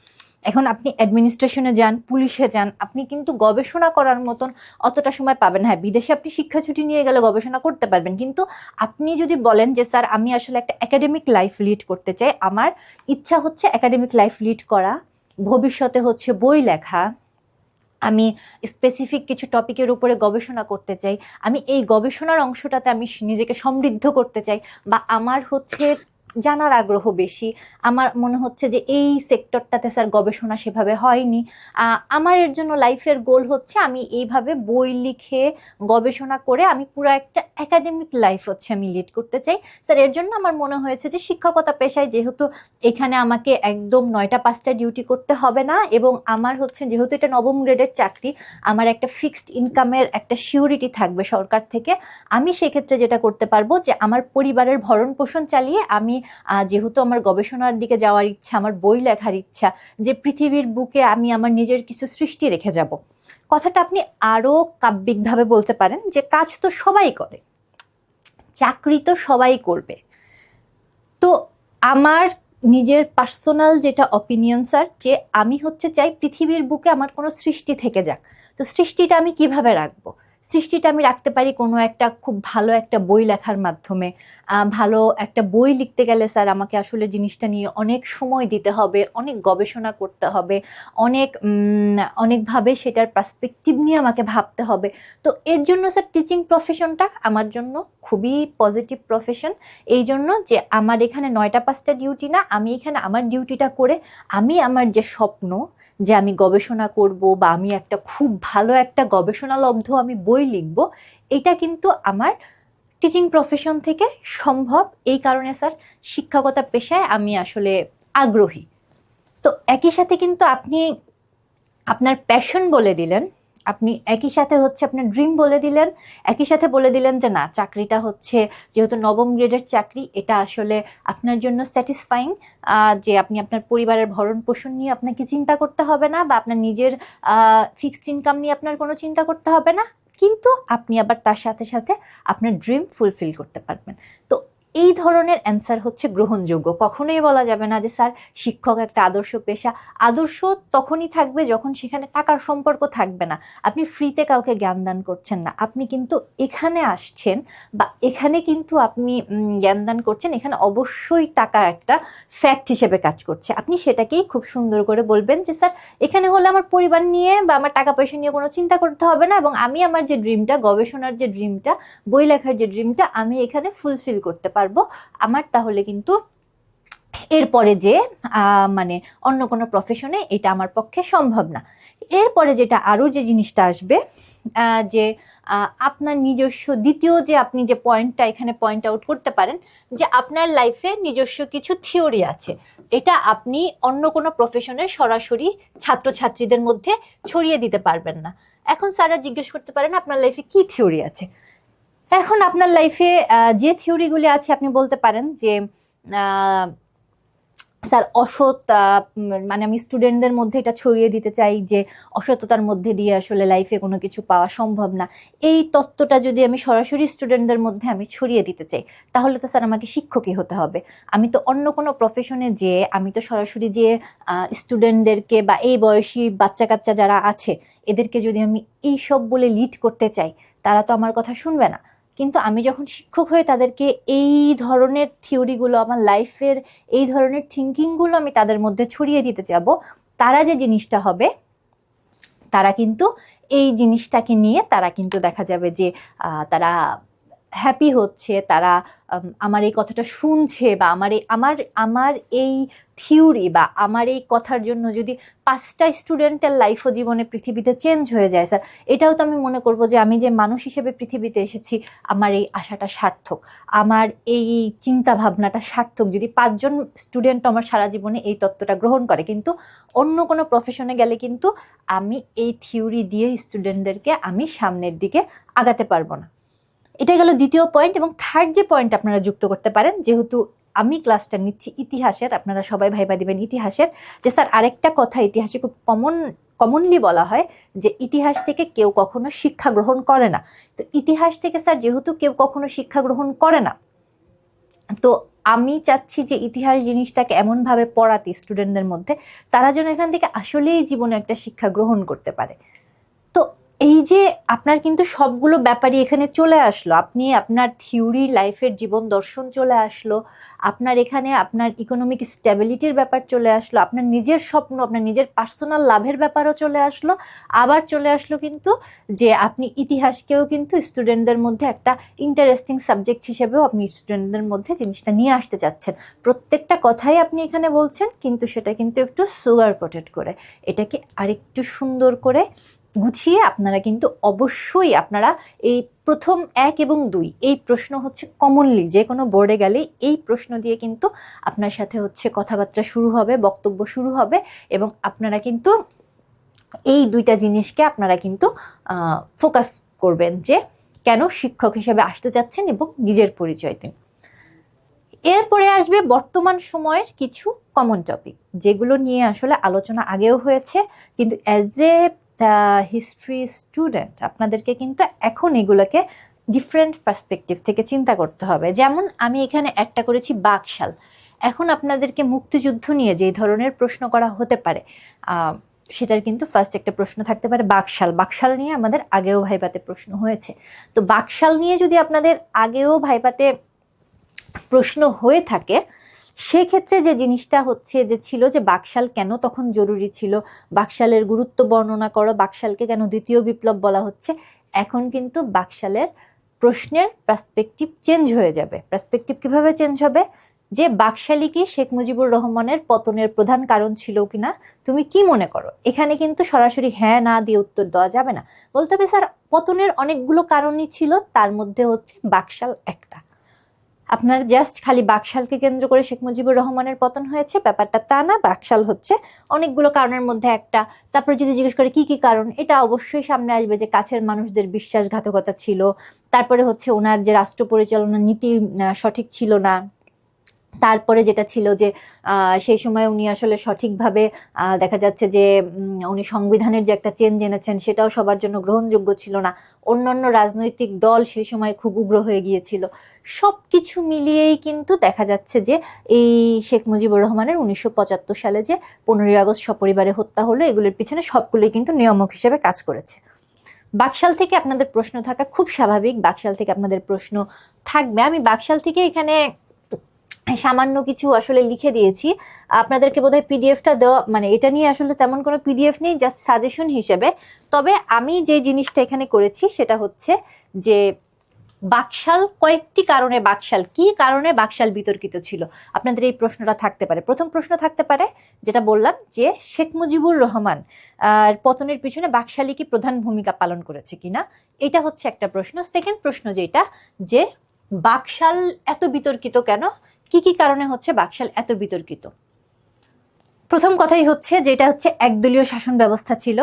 এখন আপনি অ্যাডমিনিস্ট্রেশনে যান, পুলিশে যান, আপনি কিন্তু গবেষণা করার মতন অতটা সময় পাবেন। হ্যাঁ, বিদেশে আপনি শিক্ষা ছুটি নিয়ে গেলে গবেষণা করতে পারবেন, কিন্তু আপনি যদি বলেন যে স্যার আমি আসলে একটা একাডেমিক লাইফ লিড করতে চাই, আমার ইচ্ছা হচ্ছে একাডেমিক লাইফ লিড করা, ভবিষ্যতে হচ্ছে বই লেখা, আমি স্পেসিফিক কিছু টপিকের উপরে গবেষণা করতে চাই, আমি এই গবেষণার অংশটাতে আমি নিজেকে সমৃদ্ধ করতে চাই, বা আমার হচ্ছে জানার আগ্রহ বেশি, আমার মনে হচ্ছে যে এই সেক্টরটাতে স্যার গবেষণা সেভাবে হয়নি, আমার এর জন্য লাইফের গোল হচ্ছে আমি এইভাবে বই লিখে গবেষণা করে আমি পুরো একটা একাডেমিক লাইফ হচ্ছে আমি লিড করতে চাই স্যার। এর জন্য আমার মনে হয়েছে যে শিক্ষকতা পেশায় যেহেতু এখানে আমাকে একদম 9টা 5টা ডিউটি করতে হবে না, এবং আমার হচ্ছে যেহেতু এটা 9ম গ্রেডের চাকরি, আমার একটা ফিক্সড ইনকামের একটা সিউরিটি থাকবে সরকার থেকে, আমি সেক্ষেত্রে যেটা করতে পারবো যে আমার পরিবারের ভরণ পোষণ চালিয়ে আমি যেহেতু আমার গবেষণার দিকে যাওয়ার ইচ্ছা, আমার বই লেখার ইচ্ছা, যে পৃথিবীর বুকে আমি আমার নিজের কিছু সৃষ্টি রেখে যাব। কথাটা আপনি আরো কাব্যিকভাবে বলতে পারেন যে কাজ তো সবাই করে, চাকরি তো সবাই করবে, তো আমার নিজের পার্সোনাল যেটা অপিনিয়ন স্যার, যে আমি হচ্ছে চাই পৃথিবীর বুকে আমার কোনো সৃষ্টি থেকে যাক। তো সৃষ্টিটা আমি কিভাবে রাখবো? সৃষ্টিটা আমি রাখতে পারি কোনো একটা খুব ভালো একটা বই লেখার মাধ্যমে। ভালো একটা বই লিখতে গেলে স্যার আমাকে আসলে জিনিসটা নিয়ে অনেক সময় দিতে হবে, অনেক গবেষণা করতে হবে, অনেকভাবে সেটার পার্সপেক্টিভ নিয়ে আমাকে ভাবতে হবে। তো এর জন্য স্যার টিচিং প্রফেশনটা আমার জন্য খুবই পজিটিভ প্রফেশন। এই জন্য যে আমার এখানে 9টা 5টা ডিউটি না, আমি এখানে আমার ডিউটিটা করে আমি আমার যে স্বপ্ন যে আমি গবেষণা করব বা আমি একটা খুব ভালো একটা গবেষণালব্ধ আমি বই লিখব, এটা কিন্তু আমার টিচিং প্রফেশন থেকে সম্ভব। এই কারণে স্যার শিক্ষকতা পেশায় আমি আসলে আগ্রহী। তো একই সাথে কিন্তু আপনি আপনার প্যাশন বলে দিলেন, আপনি একই সাথে হচ্ছে আপনার ড্রিম বলে দিলেন, একই সাথে বলে দিলেন যে না, চাকরিটা হচ্ছে যেহেতু 9ম গ্রেডের চাকরি, এটা আসলে আপনার জন্য স্যাটিসফাইং, যে আপনি আপনার পরিবারের ভরণ পোষণ নিয়ে আপনাকে চিন্তা করতে হবে না, বা আপনার নিজের ফিক্সড ইনকাম নিয়ে আপনার কোনো চিন্তা করতে হবে না, কিন্তু আপনি আবার তার সাথে সাথে আপনার ড্রিম ফুলফিল করতে পারবেন। তো এই ধরনের অ্যান্সার হচ্ছে গ্রহণযোগ্য। কখনোই বলা যাবে না যে স্যার শিক্ষক একটা আদর্শ পেশা। আদর্শ তখনই থাকবে যখন সেখানে টাকার সম্পর্ক থাকবে না। আপনি ফ্রিতে কাউকে জ্ঞান দান করছেন না, আপনি কিন্তু এখানে আসছেন বা এখানে কিন্তু আপনি জ্ঞান দান করছেন, এখানে অবশ্যই টাকা একটা ফ্যাক্ট হিসেবে কাজ করছে। আপনি সেটাকেই খুব সুন্দর করে বলবেন যে স্যার এখানে হলে আমার পরিবার নিয়ে বা আমার টাকা পয়সা নিয়ে কোনো চিন্তা করতে হবে না, এবং আমি আমার যে ড্রিমটা, গবেষণার যে ড্রিমটা, বই লেখার যে ড্রিমটা, আমি এখানে ফুলফিল করতে পারবো। আমার তাহলে কিন্তু এরপরে যে মানে অন্য কোনো প্রফেশনে এটা আমার পক্ষে সম্ভব না। এরপরে যেটা আরও যে জিনিসটা আসবে, যে আপনার নিজস্ব দ্বিতীয় যে আপনি যে পয়েন্টটা এখানে পয়েন্ট আউট করতে পারেন, যে আপনার লাইফে নিজস্ব কিছু থিওরি আছে, এটা আপনি অন্য কোনো প্রফেশনের সরাসরি ছাত্রছাত্রীদের মধ্যে ছড়িয়ে দিতে পারবেন না। এখন স্যাররা জিজ্ঞেস করতে পারেন আপনার লাইফে কি থিওরি আছে। এখন আপনার লাইফে যে থিওরিগুলি আছে আপনি বলতে পারেন যে স্যার অসৎ, মানে আমি স্টুডেন্টদের মধ্যে এটা ছড়িয়ে দিতে চাই যে অসততার মধ্যে দিয়ে আসলে লাইফে কোনো কিছু পাওয়া সম্ভব না। এই তত্ত্বটা যদি আমি সরাসরি স্টুডেন্টদের মধ্যে আমি ছড়িয়ে দিতে চাই, তাহলে তো স্যার আমাকে শিক্ষকই হতে হবে। আমি তো অন্য কোনো প্রফেশনে যে আমি তো সরাসরি যে স্টুডেন্টদেরকে বা এই বয়সী বাচ্চা কাচ্চা যারা আছে এদেরকে যদি আমি এই সব বলে লিড করতে চাই, তারা তো আমার কথা শুনবে না। কিন্তু আমি যখন শিক্ষক হয়ে তাদেরকে এই ধরনের থিওরিগুলো, আমার লাইফের এই ধরনের থিঙ্কিংগুলো আমি তাদের মধ্যে ছড়িয়ে দিতে যাব, তারা যে জিনিসটা হবে, তারা কিন্তু এই জিনিসটাকে নিয়ে তারা কিন্তু দেখা যাবে যে তারা হ্যাপি হচ্ছে, তারা আমার এই কথাটা শুনছে, বা আমার এই থিওরি বা আমার এই কথার জন্য যদি 5টা স্টুডেন্টের লাইফও জীবনে পৃথিবীতে চেঞ্জ হয়ে যায় স্যার, এটাও তো আমি মনে করব যে আমি যে মানুষ হিসেবে পৃথিবীতে এসেছি, আমার এই আশাটা সার্থক, আমার এই চিন্তা ভাবনাটা সার্থক, যদি 5জন স্টুডেন্ট আমার সারা জীবনে এই তত্ত্বটা গ্রহণ করে। কিন্তু অন্য কোনো প্রফেশনে গেলে কিন্তু আমি এই থিওরি দিয়ে স্টুডেন্টদেরকে আমি সামনের দিকে আগাতে পারবো না। এটা গেল দ্বিতীয় পয়েন্ট। এবং থার্ড যে পয়েন্ট আপনারা যুক্ত করতে পারেন, যেহেতু আমি ক্লাসটা নিচ্ছি ইতিহাসের, আপনারা সবাই ভাইবা দিবেন ইতিহাসের, যে স্যার আরেকটা কথা ইতিহাসে খুব কমনলি বলা হয় যে ইতিহাস থেকে কেউ কখনো শিক্ষা গ্রহণ করে না। তো ইতিহাস থেকে স্যার যেহেতু কেউ কখনো শিক্ষা গ্রহণ করে না, তো আমি চাচ্ছি যে ইতিহাস জিনিসটাকে এমনভাবে পড়াতে স্টুডেন্টদের মধ্যে, তারা যেন এখান থেকে আসলেই জীবনে একটা শিক্ষা গ্রহণ করতে পারে। তো এই যে আপনার কিন্তু সবগুলো ব্যাপারই এখানে চলে আসলো, আপনি আপনার থিওরি, লাইফের জীবন দর্শন চলে আসলো, আপনার এখানে আপনার ইকোনমিক স্টেবিলিটির ব্যাপার চলে আসলো, আপনার নিজের স্বপ্ন, আপনার নিজের পার্সোনাল লাভের ব্যাপারও চলে আসলো, আবার চলে আসলো কিন্তু যে আপনি ইতিহাসকেও কিন্তু স্টুডেন্টদের মধ্যে একটা ইন্টারেস্টিং সাবজেক্ট হিসেবেও আপনি স্টুডেন্টদের মধ্যে জিনিসটা নিয়ে আসতে চাচ্ছেন। প্রত্যেকটা কথাই আপনি এখানে বলছেন, কিন্তু সেটা কিন্তু একটু সুগার কোটেড করে, এটাকে আরেকটু সুন্দর করে গুছিয়ে আপনারা কিন্তু অবশ্যই আপনারা এই প্রথম 1 এবং 2 এই প্রশ্ন হচ্ছে কমনলি যে কোনো বোর্ডে গেলে এই প্রশ্ন দিয়ে কিন্তু আপনার সাথে হচ্ছে কথাবার্তা শুরু হবে, বক্তব্য শুরু হবে, এবং আপনারা কিন্তু এই 2টা জিনিসকে আপনারা কিন্তু ফোকাস করবেন যে কেন শিক্ষক হিসেবে আসতে যাচ্ছেন এবং নিজের পরিচয় দিন। এরপরে আসবে বর্তমান সময়ের কিছু কমন টপিক, যেগুলো নিয়ে আসলে আলোচনা আগেও হয়েছে, কিন্তু অ্যাজ এ হিস্ট্রি স্টুডেন্ট আপনাদেরকে কিন্তু এখন এগুলোকে ডিফারেন্ট পার্সপেক্টিভ থেকে চিন্তা করতে হবে। যেমন আমি এখানে একটা করেছি বাকশাল। এখন আপনাদেরকে মুক্তিযুদ্ধ নিয়ে যেই ধরনের প্রশ্ন করা হতে পারে, সেটার কিন্তু ফার্স্ট একটা প্রশ্ন থাকতে পারে বাকশাল। বাকশাল নিয়ে আমাদের আগেও ভাইভাতে প্রশ্ন হয়েছে। তো বাকশাল নিয়ে যদি আপনাদের আগেও ভাইভাতে প্রশ্ন হয়ে থাকে, সেক্ষেত্রে যে জিনিসটা হচ্ছে যে ছিল যে বাকশাল কেন তখন জরুরি ছিল, বাকশালের গুরুত্ব বর্ণনা করো, বাকশালকে কেন দ্বিতীয় বিপ্লব বলা হচ্ছে, এখন কিন্তু বাকশালের প্রশ্নের পার্সপেক্টিভ চেঞ্জ হয়ে যাবে। পার্সপেক্টিভ কিভাবে চেঞ্জ হবে, যে বাকশালী কি শেখ মুজিবুর রহমানের পতনের প্রধান কারণ ছিল কিনা, তুমি কি মনে করো। এখানে কিন্তু সরাসরি হ্যাঁ না দিয়ে উত্তর দেওয়া যাবে না, বলতে হবে স্যার পতনের অনেকগুলো কারণই ছিল, তার মধ্যে হচ্ছে বাকশাল একটা। আপনার জাস্ট খালি বাকশালকে কেন্দ্র করে শেখ মুজিবুর রহমানের পতন হয়েছে ব্যাপারটা তা না, বাকশাল হচ্ছে অনেকগুলো কারণের মধ্যে একটা। তারপরে যদি জিজ্ঞেস করে কি কি কারণ, এটা অবশ্যই সামনে আসবে যে কাছের মানুষদের বিশ্বাসঘাতকতা ছিল, তারপরে হচ্ছে ওনার যে রাষ্ট্র পরিচালনা নীতি সঠিক ছিল না, তারপরে যেটা ছিল যে সেই সময় উনি আসলে সঠিকভাবে দেখা যাচ্ছে যে উনি সংবিধানের যে একটা চেঞ্জ এনেছেন সেটাও সবার জন্য গ্রহণযোগ্য ছিল না। অন্যান্য রাজনৈতিক দল সেই সময় খুব উগ্র হয়ে গিয়েছিল। সব কিছু মিলিয়েই কিন্তু দেখা যাচ্ছে যে এই শেখ মুজিবুর রহমানের 1975 সালে যে 15ই আগস্ট সপরিবারে হত্যা হলো, এগুলোর পিছনে সবগুলোই কিন্তু নিয়ামক হিসেবে কাজ করেছে। বাকশাল থেকে আপনাদের প্রশ্ন থাকা খুব স্বাভাবিক, বাকশাল থেকে আপনাদের প্রশ্ন থাকবে। আমি বাকশাল থেকে এখানে সামান্য কিছু আসলে লিখে দিয়েছি আপনাদেরকে, বোধহয় পিডিএফটা দেওয়া, মানে এটা নিয়ে আসলে তেমন কোনো পিডিএফ নেই, জাস্ট সাজেশন হিসেবে। তবে আমি যে জিনিসটা এখানে করেছি সেটা হচ্ছে যে বাকশাল কয়েকটি কারণে, বাকশাল কি কারণে বাকশাল বিতর্কিত ছিল, আপনাদের এই প্রশ্নটা থাকতে পারে। প্রথম প্রশ্ন থাকতে পারে যেটা বললাম যে শেখ মুজিবুর রহমান পতনের পিছনে বাকশালই কি প্রধান ভূমিকা পালন করেছে কিনা, এটা হচ্ছে একটা প্রশ্ন। সেকেন্ড প্রশ্ন যেটা, যে বাকশাল এত বিতর্কিত কেন, কি কি কারণে হচ্ছে বাকশাল এত বিতর্কিত। প্রথম কথাই হচ্ছে যেটা হচ্ছে একদলীয় শাসন ব্যবস্থা ছিল,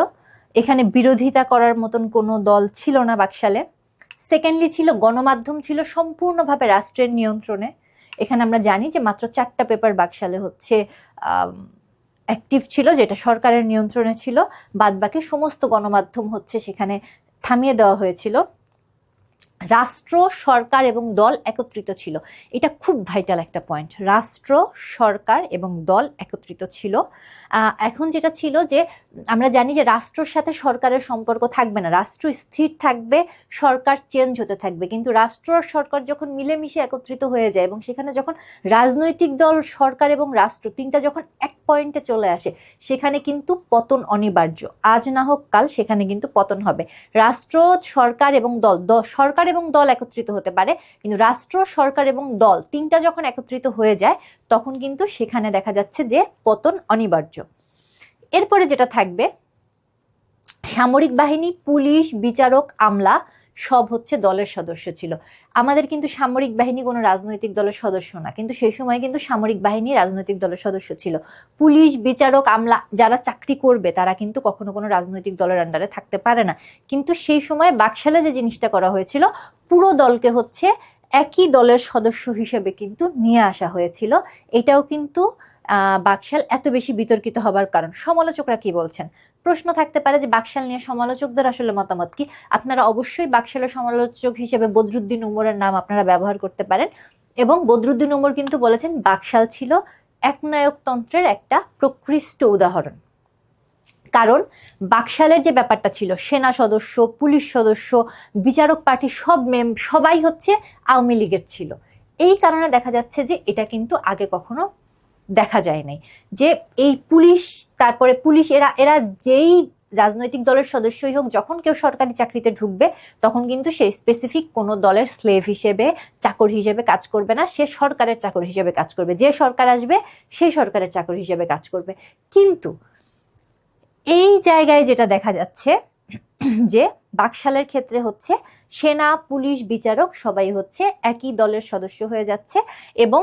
এখানে বিরোধিতা করার মতন কোনো দল ছিল না বাকশালে। সেকেন্ডলি ছিল গণমাধ্যম ছিল সম্পূর্ণভাবে রাষ্ট্রের নিয়ন্ত্রণে। এখানে আমরা জানি যে মাত্র 4টা পেপার বাকশালে হচ্ছে অ্যাক্টিভ ছিল, যেটা সরকারের নিয়ন্ত্রণে ছিল। বাদবাকি সমস্ত গণমাধ্যম হচ্ছে সেখানে থামিয়ে দেওয়া হয়েছিল। রাষ্ট্র, সরকার এবং দল একত্রিত ছিল, এটা খুব ভাইটাল একটা পয়েন্ট। রাষ্ট্র, সরকার এবং দল একত্রিত ছিল। এখন যেটা ছিল যে আমরা জানি যে রাষ্ট্রের সাথে সরকারের সম্পর্ক থাকবে না, রাষ্ট্র স্থির থাকবে, সরকার চেঞ্জ হতে থাকবে। কিন্তু রাষ্ট্র আর সরকার যখন মিলেমিশে একত্রিত হয়ে যায় এবং সেখানে যখন রাজনৈতিক দল, সরকার এবং রাষ্ট্র তিনটা যখন এক পয়েন্টে চলে আসে, সেখানে কিন্তু পতন অনিবার্য। আজ না হোক কাল সেখানে কিন্তু পতন হবে। রাষ্ট্র, সরকার এবং দল, সরকার এবং দল একত্রিত হতে পারে, কিন্তু রাষ্ট্র, সরকার এবং দল তিনটা যখন একত্রিত হয়ে যায় তখন কিন্তু সেখানে দেখা যাচ্ছে যে পতন অনিবার্য। এরপরে যেটা থাকবে, সামরিক বাহিনী, পুলিশ, বিচারক, আমলা সব হচ্ছে দলের সদস্য ছিল। আমাদের কিন্তু সামরিক বাহিনী কোনো রাজনৈতিক দলের সদস্য না, কিন্তু সেই সময় কিন্তু সামরিক বাহিনী রাজনৈতিক দলের সদস্য ছিল। পুলিশ, বিচারক, আমলা যারা চাকরি করবে তারা কিন্তু কখনো কোনো রাজনৈতিক দলের আন্ডারে থাকতে পারে না। কিন্তু সেই সময় বাকশালে যে জিনিসটা করা হয়েছিল, পুরো দলকে হচ্ছে একই দলের সদস্য হিসেবে কিন্তু নিয়ে আসা হয়েছিল। এটাও কিন্তু বাকশাল এত বেশি বিতর্কিত হবার কারণ। সমালোচকরা কি বলছেন, প্রশ্ন থাকতে পারে যে বাকশাল নিয়ে সমালোচকদের আসলে মতামত কি। আপনারা অবশ্যই বাকশালের সমালোচক হিসেবে বদরুদ্দিন উমরের নাম আপনারা ব্যবহার করতে পারেন, এবং বদরুদ্দিন উমর কিন্তু বলেছেন বাকশাল ছিল একনায়কতন্ত্রের একটা প্রকৃষ্ট উদাহরণ। কারণ বাকশালের যে ব্যাপারটা ছিল, সেনা সদস্য, পুলিশ সদস্য, বিচারক পার্টি সবাই হচ্ছে আওয়ামী লীগের ছিল। এই কারণে দেখা যাচ্ছে যে এটা কিন্তু আগে কখনো দেখা যায় নাই, যে এই পুলিশ, তারপরে পুলিশ এরা এরা যেই রাজনৈতিক দলের সদস্যই হোক, যখন কেউ সরকারি চাকরিতে ঢুকবে তখন কিন্তু সে স্পেসিফিক কোনো দলের স্লেভ হিসেবে, চাকর হিসেবে কাজ করবে না, সে সরকারের চাকর হিসেবে কাজ করবে। যে সরকার আসবে সেই সরকারের চাকর হিসেবে কাজ করবে। কিন্তু এই জায়গায় যেটা দেখা যাচ্ছে যে বাকশালের ক্ষেত্রে হচ্ছে সেনা, পুলিশ, বিচারক সবাই হচ্ছে একই দলের সদস্য হয়ে যাচ্ছে, এবং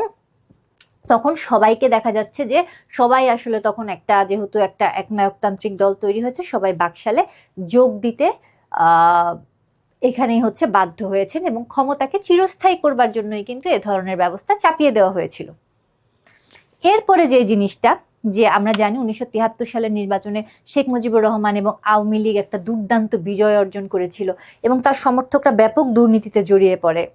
তখন সবাইকে দেখা যাচ্ছে যে সবাই আসলে তখন একটা, যেহেতু একটা একনায়কতান্ত্রিক দল তৈরি হয়েছে, সবাই বাকশালে যোগ দিতে এখানেই হচ্ছে বাধ্য হয়েছেন, এবং ক্ষমতাকে চিরস্থায়ী করবার জন্যই কিন্তু এ ধরনের ব্যবস্থা চাপিয়ে দেওয়া হয়েছিল। এরপরে যে জিনিসটা, যে আমরা জানি 1973 সালের নির্বাচনে শেখ মুজিবুর রহমান এবং আওয়ামী লীগ একটা দুর্দান্ত বিজয় অর্জন করেছিল, এবং তার সমর্থকরা ব্যাপক দুর্নীতিতে জড়িয়ে পড়ে।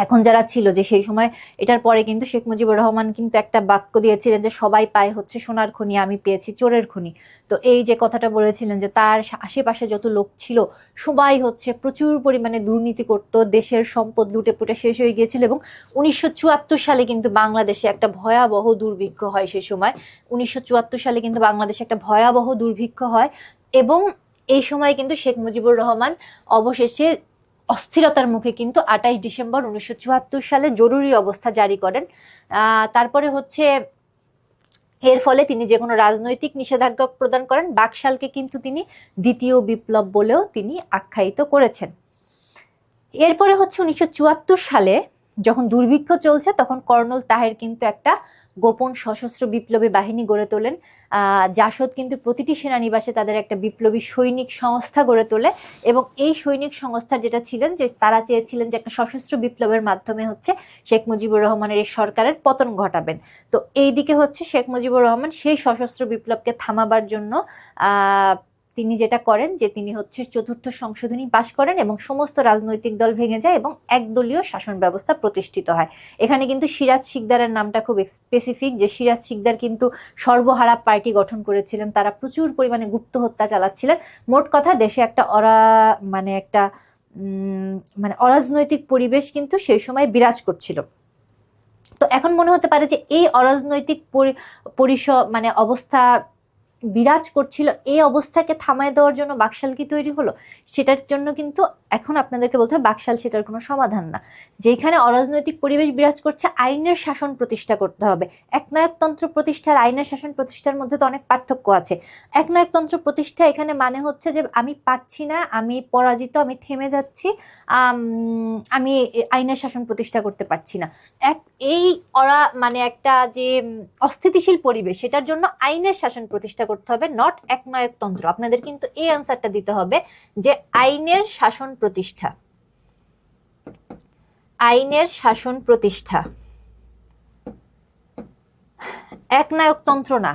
এখন যারা ছিল, যে সেই সময় এটার পরে কিন্তু শেখ মুজিবুর রহমান কিন্তু একটা বাক্য দিয়েছিলেন যে সবাই পায় হচ্ছে সোনার খনি, আমি পেয়েছি চোরের খনি। তো এই যে কথাটা বলেছিলেন যে তার আশেপাশে যত লোক ছিল সবাই হচ্ছে প্রচুর পরিমাণে দুর্নীতি করত, দেশের সম্পদ লুটে পুটে শেষ হয়ে গিয়েছিল। এবং 1974 সালে কিন্তু বাংলাদেশে একটা ভয়াবহ দুর্ভিক্ষ হয়। সেই সময় 1974 সালে কিন্তু বাংলাদেশে একটা ভয়াবহ দুর্ভিক্ষ হয়, এবং এই সময় কিন্তু শেখ মুজিবুর রহমান অবশেষে অস্থিরতার মুখে কিন্তু 28 ডিসেম্বর 1974 সালে জরুরি অবস্থা জারি করেন। তারপরে হচ্ছে এর ফলে তিনি যে কোনো রাজনৈতিক নিষেধাজ্ঞা প্রদান করেন। বাকশালকে কিন্তু তিনি দ্বিতীয় বিপ্লব বলেও তিনি আখ্যায়িত করেছেন। এরপরে হচ্ছে 1974 সালে যখন দুর্ভিক্ষ চলছে, তখন কর্নেল তাহের কিন্তু একটা গোপন সশস্ত্র বিপ্লবী বাহিনী গড়ে তোলেন। জাসদ কিন্তু প্রতিটি সেনানিবাসে তাদের একটা বিপ্লবী সৈনিক সংস্থা গড়ে তোলে, এবং এই সৈনিক সংস্থা যেটা ছিলেন যে তারা চেয়েছিলেন যে একটা সশস্ত্র বিপ্লবের মাধ্যমে হচ্ছে শেখ মুজিবুর রহমানের এই সরকারের পতন ঘটাবেন। তো এইদিকে হচ্ছে শেখ মুজিবুর রহমান সেই সশস্ত্র বিপ্লবকে থামাবার জন্য তিনি যেটা করেন যে তিনি হচ্ছে চতুর্থ সংশোধনী পাশ করেন এবং সমস্ত রাজনৈতিক দল ভেঙে যায় এবং একদলীয় শাসন ব্যবস্থা প্রতিষ্ঠিত হয়। এখানে কিন্তু সিরাজ শিকদারের নামটা খুব স্পেসিফিক, যে সিরাজ শিকদার কিন্তু সর্বহারা পার্টি গঠন করেছিলেন, তারা প্রচুর পরিমাণে গুপ্ত হত্যা চালাচ্ছিলেন। মোট কথা দেশে একটা মানে অরাজনৈতিক পরিবেশ কিন্তু সেই সময় বিরাজ করছিল। তো এখন মনে হতে পারে যে এই অরাজনৈতিক মানে অবস্থা বিরাজ করছিল, এই অবস্থাকে থামায় দেওয়ার জন্য বাকশাল কি তৈরি হলো? সেটার জন্য কিন্তু এখন আপনাদেরকে বলতে হবে বাকশাল সেটার কোনো সমাধান না। যেখানে অরাজনৈতিক পরিবেশ বিরাজ করছে, আইনের শাসন প্রতিষ্ঠা করতে হবে। একনায়কতন্ত্র প্রতিষ্ঠার আইনের শাসন প্রতিষ্ঠার মধ্যে তো অনেক পার্থক্য আছে। একনায়কতন্ত্র প্রতিষ্ঠা এখানে মানে হচ্ছে যে আমি পারছি না, আমি পরাজিত, আমি থেমে যাচ্ছি, আমি আইনের শাসন প্রতিষ্ঠা করতে পারছি না। এই মানে একটা যে অস্থিতিশীল পরিবেশ, সেটার জন্য আইনের শাসন প্রতিষ্ঠা করতে হবে, নট একনায়কতন্ত্র। আপনাদের কিন্তু এই আনসারটা দিতে হবে যে আইনের শাসন প্রতিষ্ঠা, আইনের শাসন প্রতিষ্ঠা, একনায়কতন্ত্র না,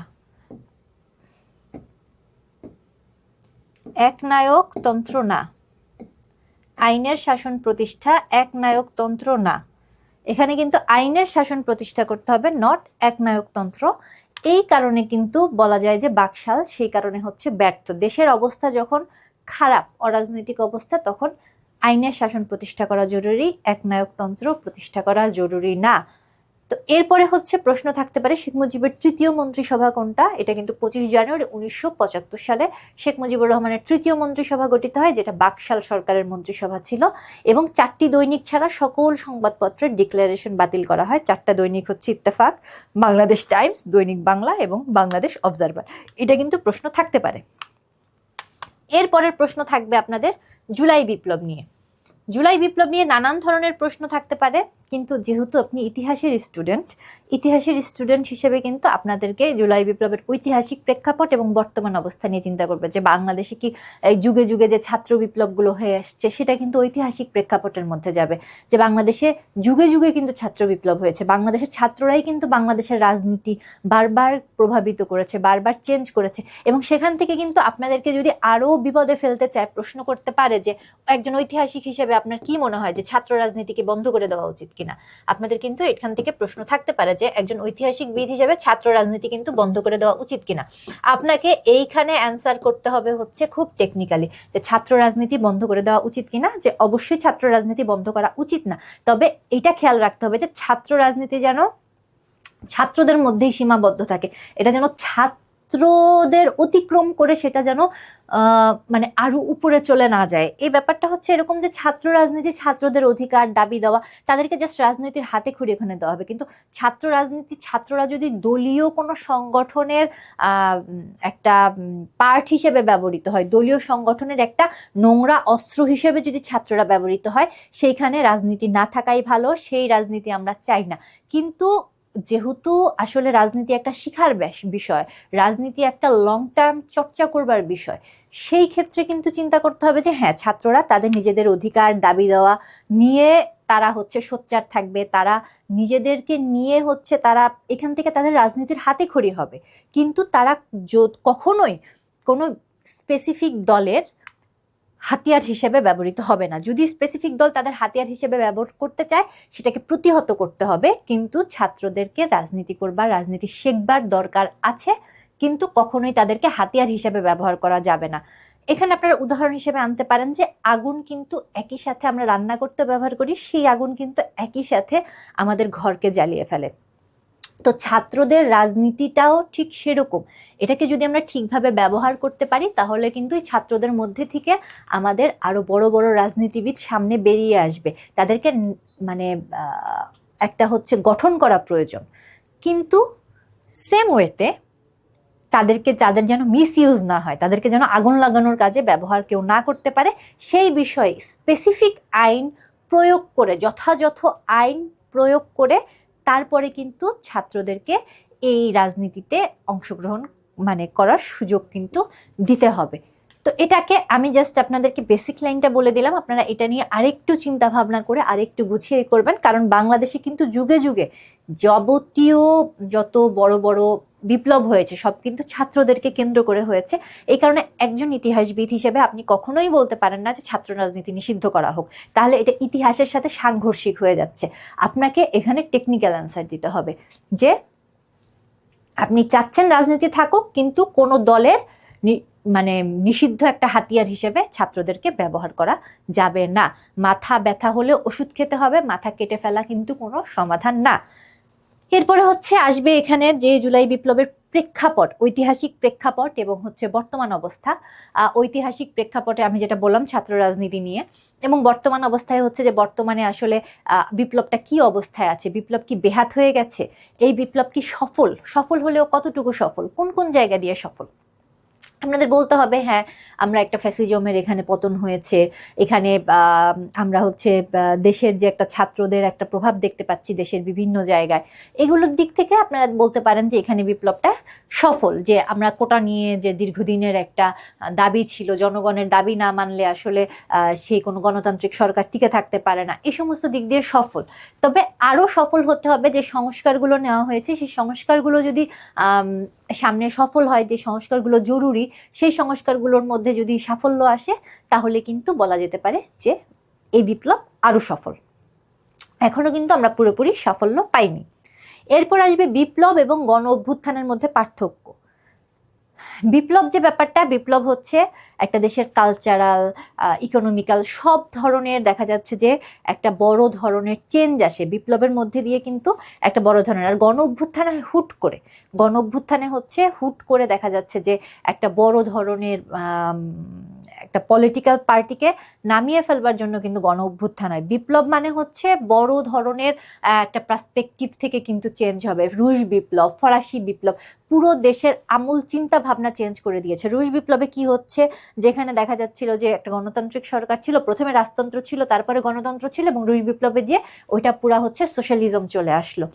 একনায়কতন্ত্র না, আইনের শাসন প্রতিষ্ঠা, একনায়কতন্ত্র না। এখানে কিন্তু আইনের শাসন প্রতিষ্ঠা করতে হবে, নট একনায়কতন্ত্র। এই কারণে কিন্তু বলা যায় যে বাকশাল সেই কারণে হচ্ছে ব্যর্থ। দেশের অবস্থা যখন খারাপ, অরাজনৈতিক অবস্থা, তখন আইনের শাসন প্রতিষ্ঠা করা জরুরি, একনায়কতন্ত্র প্রতিষ্ঠা করা জরুরি না। তো এরপরে হচ্ছে প্রশ্ন থাকতে পারে শেখ মুজিবের তৃতীয় মন্ত্রিসভা কোনটা? এটা কিন্তু 25 জানুয়ারি 1975 সালে শেখ মুজিবুর রহমানের তৃতীয় মন্ত্রিসভা গঠিত হয়, যেটা বাকশাল সরকারের মন্ত্রিসভা ছিল, এবং 4টি দৈনিক ছাড়া সকল সংবাদপত্রের ডিক্লারেশন বাতিল করা হয়। 4টা দৈনিক হচ্ছে ইত্তেফাক, বাংলাদেশ টাইমস, দৈনিক বাংলা এবং বাংলাদেশ অবজারভার। এটা কিন্তু প্রশ্ন থাকতে পারে। এরপরের প্রশ্ন থাকবে আপনাদের জুলাই বিপ্লব নিয়ে। জুলাই বিপ্লব নিয়ে নানান ধরনের প্রশ্ন থাকতে পারে, কিন্তু যেহেতু আপনি ইতিহাসের স্টুডেন্ট হিসেবে কিন্তু আপনাদেরকে জুলাই বিপ্লবের ঐতিহাসিক প্রেক্ষাপট এবং বর্তমান অবস্থা নিয়ে চিন্তা করবে, যে বাংলাদেশে কি যুগে যুগে যে ছাত্র বিপ্লবগুলো হয়ে আসছে সেটা কিন্তু ঐতিহাসিক প্রেক্ষাপটের মধ্যে যাবে, যে বাংলাদেশে যুগে যুগে কিন্তু ছাত্র বিপ্লব হয়েছে, বাংলাদেশের ছাত্ররাই কিন্তু বাংলাদেশের রাজনীতি বারবার প্রভাবিত করেছে, বারবার চেঞ্জ করেছে, এবং সেখান থেকে কিন্তু আপনাদেরকে যদি আরো বিপদে ফেলতে চায় প্রশ্ন করতে পারে যে একজন ঐতিহাসিক হিসেবে আপনার কি মনে হয় যে ছাত্র রাজনীতিকে বন্ধ করে দেওয়া উচিত কিনা। আপনাদের কিন্তু এখান থেকে প্রশ্ন থাকতে পারে যে একজন ঐতিহাসিকবিদ হিসেবে ছাত্র রাজনীতি কিন্তু বন্ধ করে দেওয়া উচিত কিনা। আপনাকে এইখানে অ্যান্সার করতে হবে হচ্ছে খুব টেকনিক্যালি, যে ছাত্র রাজনীতি বন্ধ করে দেওয়া উচিত কিনা, যে অবশ্যই ছাত্র রাজনীতি বন্ধ করা উচিত না, তবে এটা খেয়াল রাখতে হবে যে ছাত্র রাজনীতি যেন ছাত্রদের মধ্যেই সীমাবদ্ধ থাকে, এটা যেন ছাত্রদের অতিক্রম করে সেটা যেন মানে আরো উপরে চলে না যায়। এই ব্যাপারটা হচ্ছে এরকম যে ছাত্র রাজনীতি ছাত্রদের অধিকার দাবি দেওয়া, তাদেরকে জাস্ট রাজনীতির হাতে খড়ি ওখানে দেওয়া হবে, কিন্তু ছাত্র রাজনীতি ছাত্ররা যদি দলীয় কোনো সংগঠনের একটা পার্ট হিসেবে ব্যবহৃত হয়, দলীয় সংগঠনের একটা নোংরা অস্ত্র হিসেবে যদি ছাত্ররা ব্যবহৃত হয়, সেইখানে রাজনীতি না থাকাই ভালো, সেই রাজনীতি আমরা চাই না। কিন্তু যেহেতু আসলে রাজনীতি একটা শিখার বিষয়, রাজনীতি একটা লং টার্ম চর্চা করবার বিষয়, সেই ক্ষেত্রে কিন্তু চিন্তা করতে হবে যে হ্যাঁ, ছাত্ররা তাদের নিজেদের অধিকার দাবি দেওয়া নিয়ে তারা হচ্ছে সোচ্চার থাকবে, তারা নিজেদেরকে নিয়ে হচ্ছে তারা এখান থেকে তাদের রাজনীতির হাতে খড়ি হবে, কিন্তু তারা কখনোই কোনো স্পেসিফিক দলের হাতিয়ার হিসেবে ব্যবহৃত হবে না। যদি স্পেসিফিক দল তাদের হাতিয়ার হিসেবে ব্যবহার করতে চায়, সেটাকে প্রতিহত করতে হবে, কিন্তু ছাত্রদেরকে রাজনীতি করবার, রাজনীতি শেখবার দরকার আছে, কিন্তু কখনোই তাদেরকে হাতিয়ার হিসেবে ব্যবহার করা যাবে না। এখানে আপনারা উদাহরণ হিসেবে আনতে পারেন যে আগুন কিন্তু একই সাথে আমরা রান্না করতে ব্যবহার করি, সেই আগুন কিন্তু একই সাথে আমাদের ঘরকে জ্বালিয়ে ফেলে। তো ছাত্রদের রাজনীতিটাও ঠিক সেরকম, এটাকে যদি আমরা ঠিকভাবে ব্যবহার করতে পারি তাহলে কিন্তু এই ছাত্রদের মধ্যে থেকে আমাদের আরো বড় বড় রাজনীতিবিদ সামনে বেরিয়ে আসবে, তাদেরকে মানে একটা হচ্ছে গঠন করা প্রয়োজন, কিন্তু সেম ওয়েতে তাদেরকে তাদের যেন মিস ইউজ না হয়, তাদেরকে যেন আগুন লাগানোর কাজে ব্যবহার কেউ না করতে পারে, সেই বিষয়ে স্পেসিফিক আইন প্রয়োগ করে, যথাযথ আইন প্রয়োগ করে তারপরে কিন্তু ছাত্রদেরকে এই রাজনীতিতে অংশগ্রহণ করার সুযোগ কিন্তু দিতে হবে। তো এটাকে আমি জাস্ট আপনাদেরকে বেসিক লাইনটা বলে দিলাম, আপনারা এটা নিয়ে আরেকটু চিন্তা ভাবনা করে আরেকটু গুছিয়ে করবেন, কারণ বাংলাদেশে কিন্তু যুগে যুগে যাবতীয় যত বড় বড় বিপ্লব হয়েছে সব কিন্তু ছাত্রদেরকে কেন্দ্র করে হয়েছে। এই কারণে একজন ইতিহাসবিদ হিসেবে আপনি কখনোই বলতে পারেন না যে ছাত্র রাজনীতি নিষিদ্ধ করা হোক, তাহলে এটা ইতিহাসের সাথে সাংঘর্ষিক হয়ে যাচ্ছে। আপনাকে এখানে টেকনিক্যাল অ্যান্সার দিতে হবে যে আপনি চাচ্ছেন রাজনীতি থাকুক, কিন্তু কোনো দলের নিষিদ্ধ একটা হাতিয়ার হিসেবে ছাত্রদেরকে ব্যবহার করা যাবে না। মাথা ব্যথা হলে ওষুধ খেতে হবে, মাথা কেটে ফেলা কিন্তু কোনো সমাধান না। এরপরে আসবে এখানের যে জুলাই বিপ্লবের প্রেক্ষাপট, ঐতিহাসিক প্রেক্ষাপট এবং বর্তমান অবস্থা। ঐতিহাসিক প্রেক্ষাপটে আমি যেটা বললাম ছাত্র রাজনীতি নিয়ে, এবং বর্তমান অবস্থায় যে বর্তমানে আসলে বিপ্লবটা কি অবস্থায় আছে, বিপ্লব কি বেহাত হয়ে গেছে, এই বিপ্লব কি সফল হলেও কতটুকু সফল, কোন কোন জায়গা দিয়ে সফল। আপনাদের বলতে হবে হ্যাঁ আমরা একটা ফ্যাসিজমের এখানে পতন হয়েছে, এখানে আমরা দেশের যে একটা ছাত্রদের একটা প্রভাব দেখতে পাচ্ছি দেশের বিভিন্ন জায়গায়, এগুলোর দিক থেকে আপনারা বলতে পারেন যে এখানে বিপ্লবটা সফল। যে আমরা কোটা নিয়ে যে দীর্ঘদিনের একটা দাবি ছিল, জনগণের দাবি না মানলে আসলে সেই কোনো গণতান্ত্রিক সরকার টিকে থাকতে পারে না, এই সমস্ত দিক দিয়ে সফল। তবে আরও সফল হতে হবে, যে সংস্কারগুলো নেওয়া হয়েছে সেই সংস্কারগুলো যদি সামনে সফল হয়, যে সংস্কারগুলো জরুরি সেই সংস্কারগুলোর মধ্যে যদি সাফল্য আসে, তাহলে কিন্তু বলা যেতে পারে যে এই বিপ্লব আরো সফল। এখনো কিন্তু আমরা পুরোপুরি সাফল্য পাইনি। এরপর আসবে বিপ্লব এবং গণ অভ্যুত্থানের মধ্যে পার্থক্য। বিপ্লব যে ব্যাপারটা, বিপ্লব একটা দেশের কালচারাল, ইকোনমিক্যাল সব ধরনের দেখা যাচ্ছে যে একটা বড় ধরনের চেঞ্জ আসে বিপ্লবের মধ্যে দিয়ে, কিন্তু একটা বড় ধরনের। আর গণ অভ্যুত্থানে হুট করে দেখা যাচ্ছে যে একটা বড় ধরনের একটা পলিটিক্যাল পার্টিকে নামিয়ে ফেলবার জন্য কিন্তু গণ অভ্যুত্থান হয়। বিপ্লব বড় ধরনের একটা পার্সপেক্টিভ থেকে কিন্তু চেঞ্জ হবে। রুশ বিপ্লব, ফরাসি বিপ্লব পুরো দেশের আমূল চিন্তা ভাবনা চেঞ্জ করে দিয়েছে। রুশ বিপ্লবে কি যেখানে দেখা যাচ্ছিল যে একটা গণতান্ত্রিক সরকার ছিল, প্রথমে রাজতন্ত্র ছিল, তারপরে গণতন্ত্র ছিল, এবং রুশ বিপ্লবে যে ওইটা পুরা সোশ্যালিজম চলে আসলো।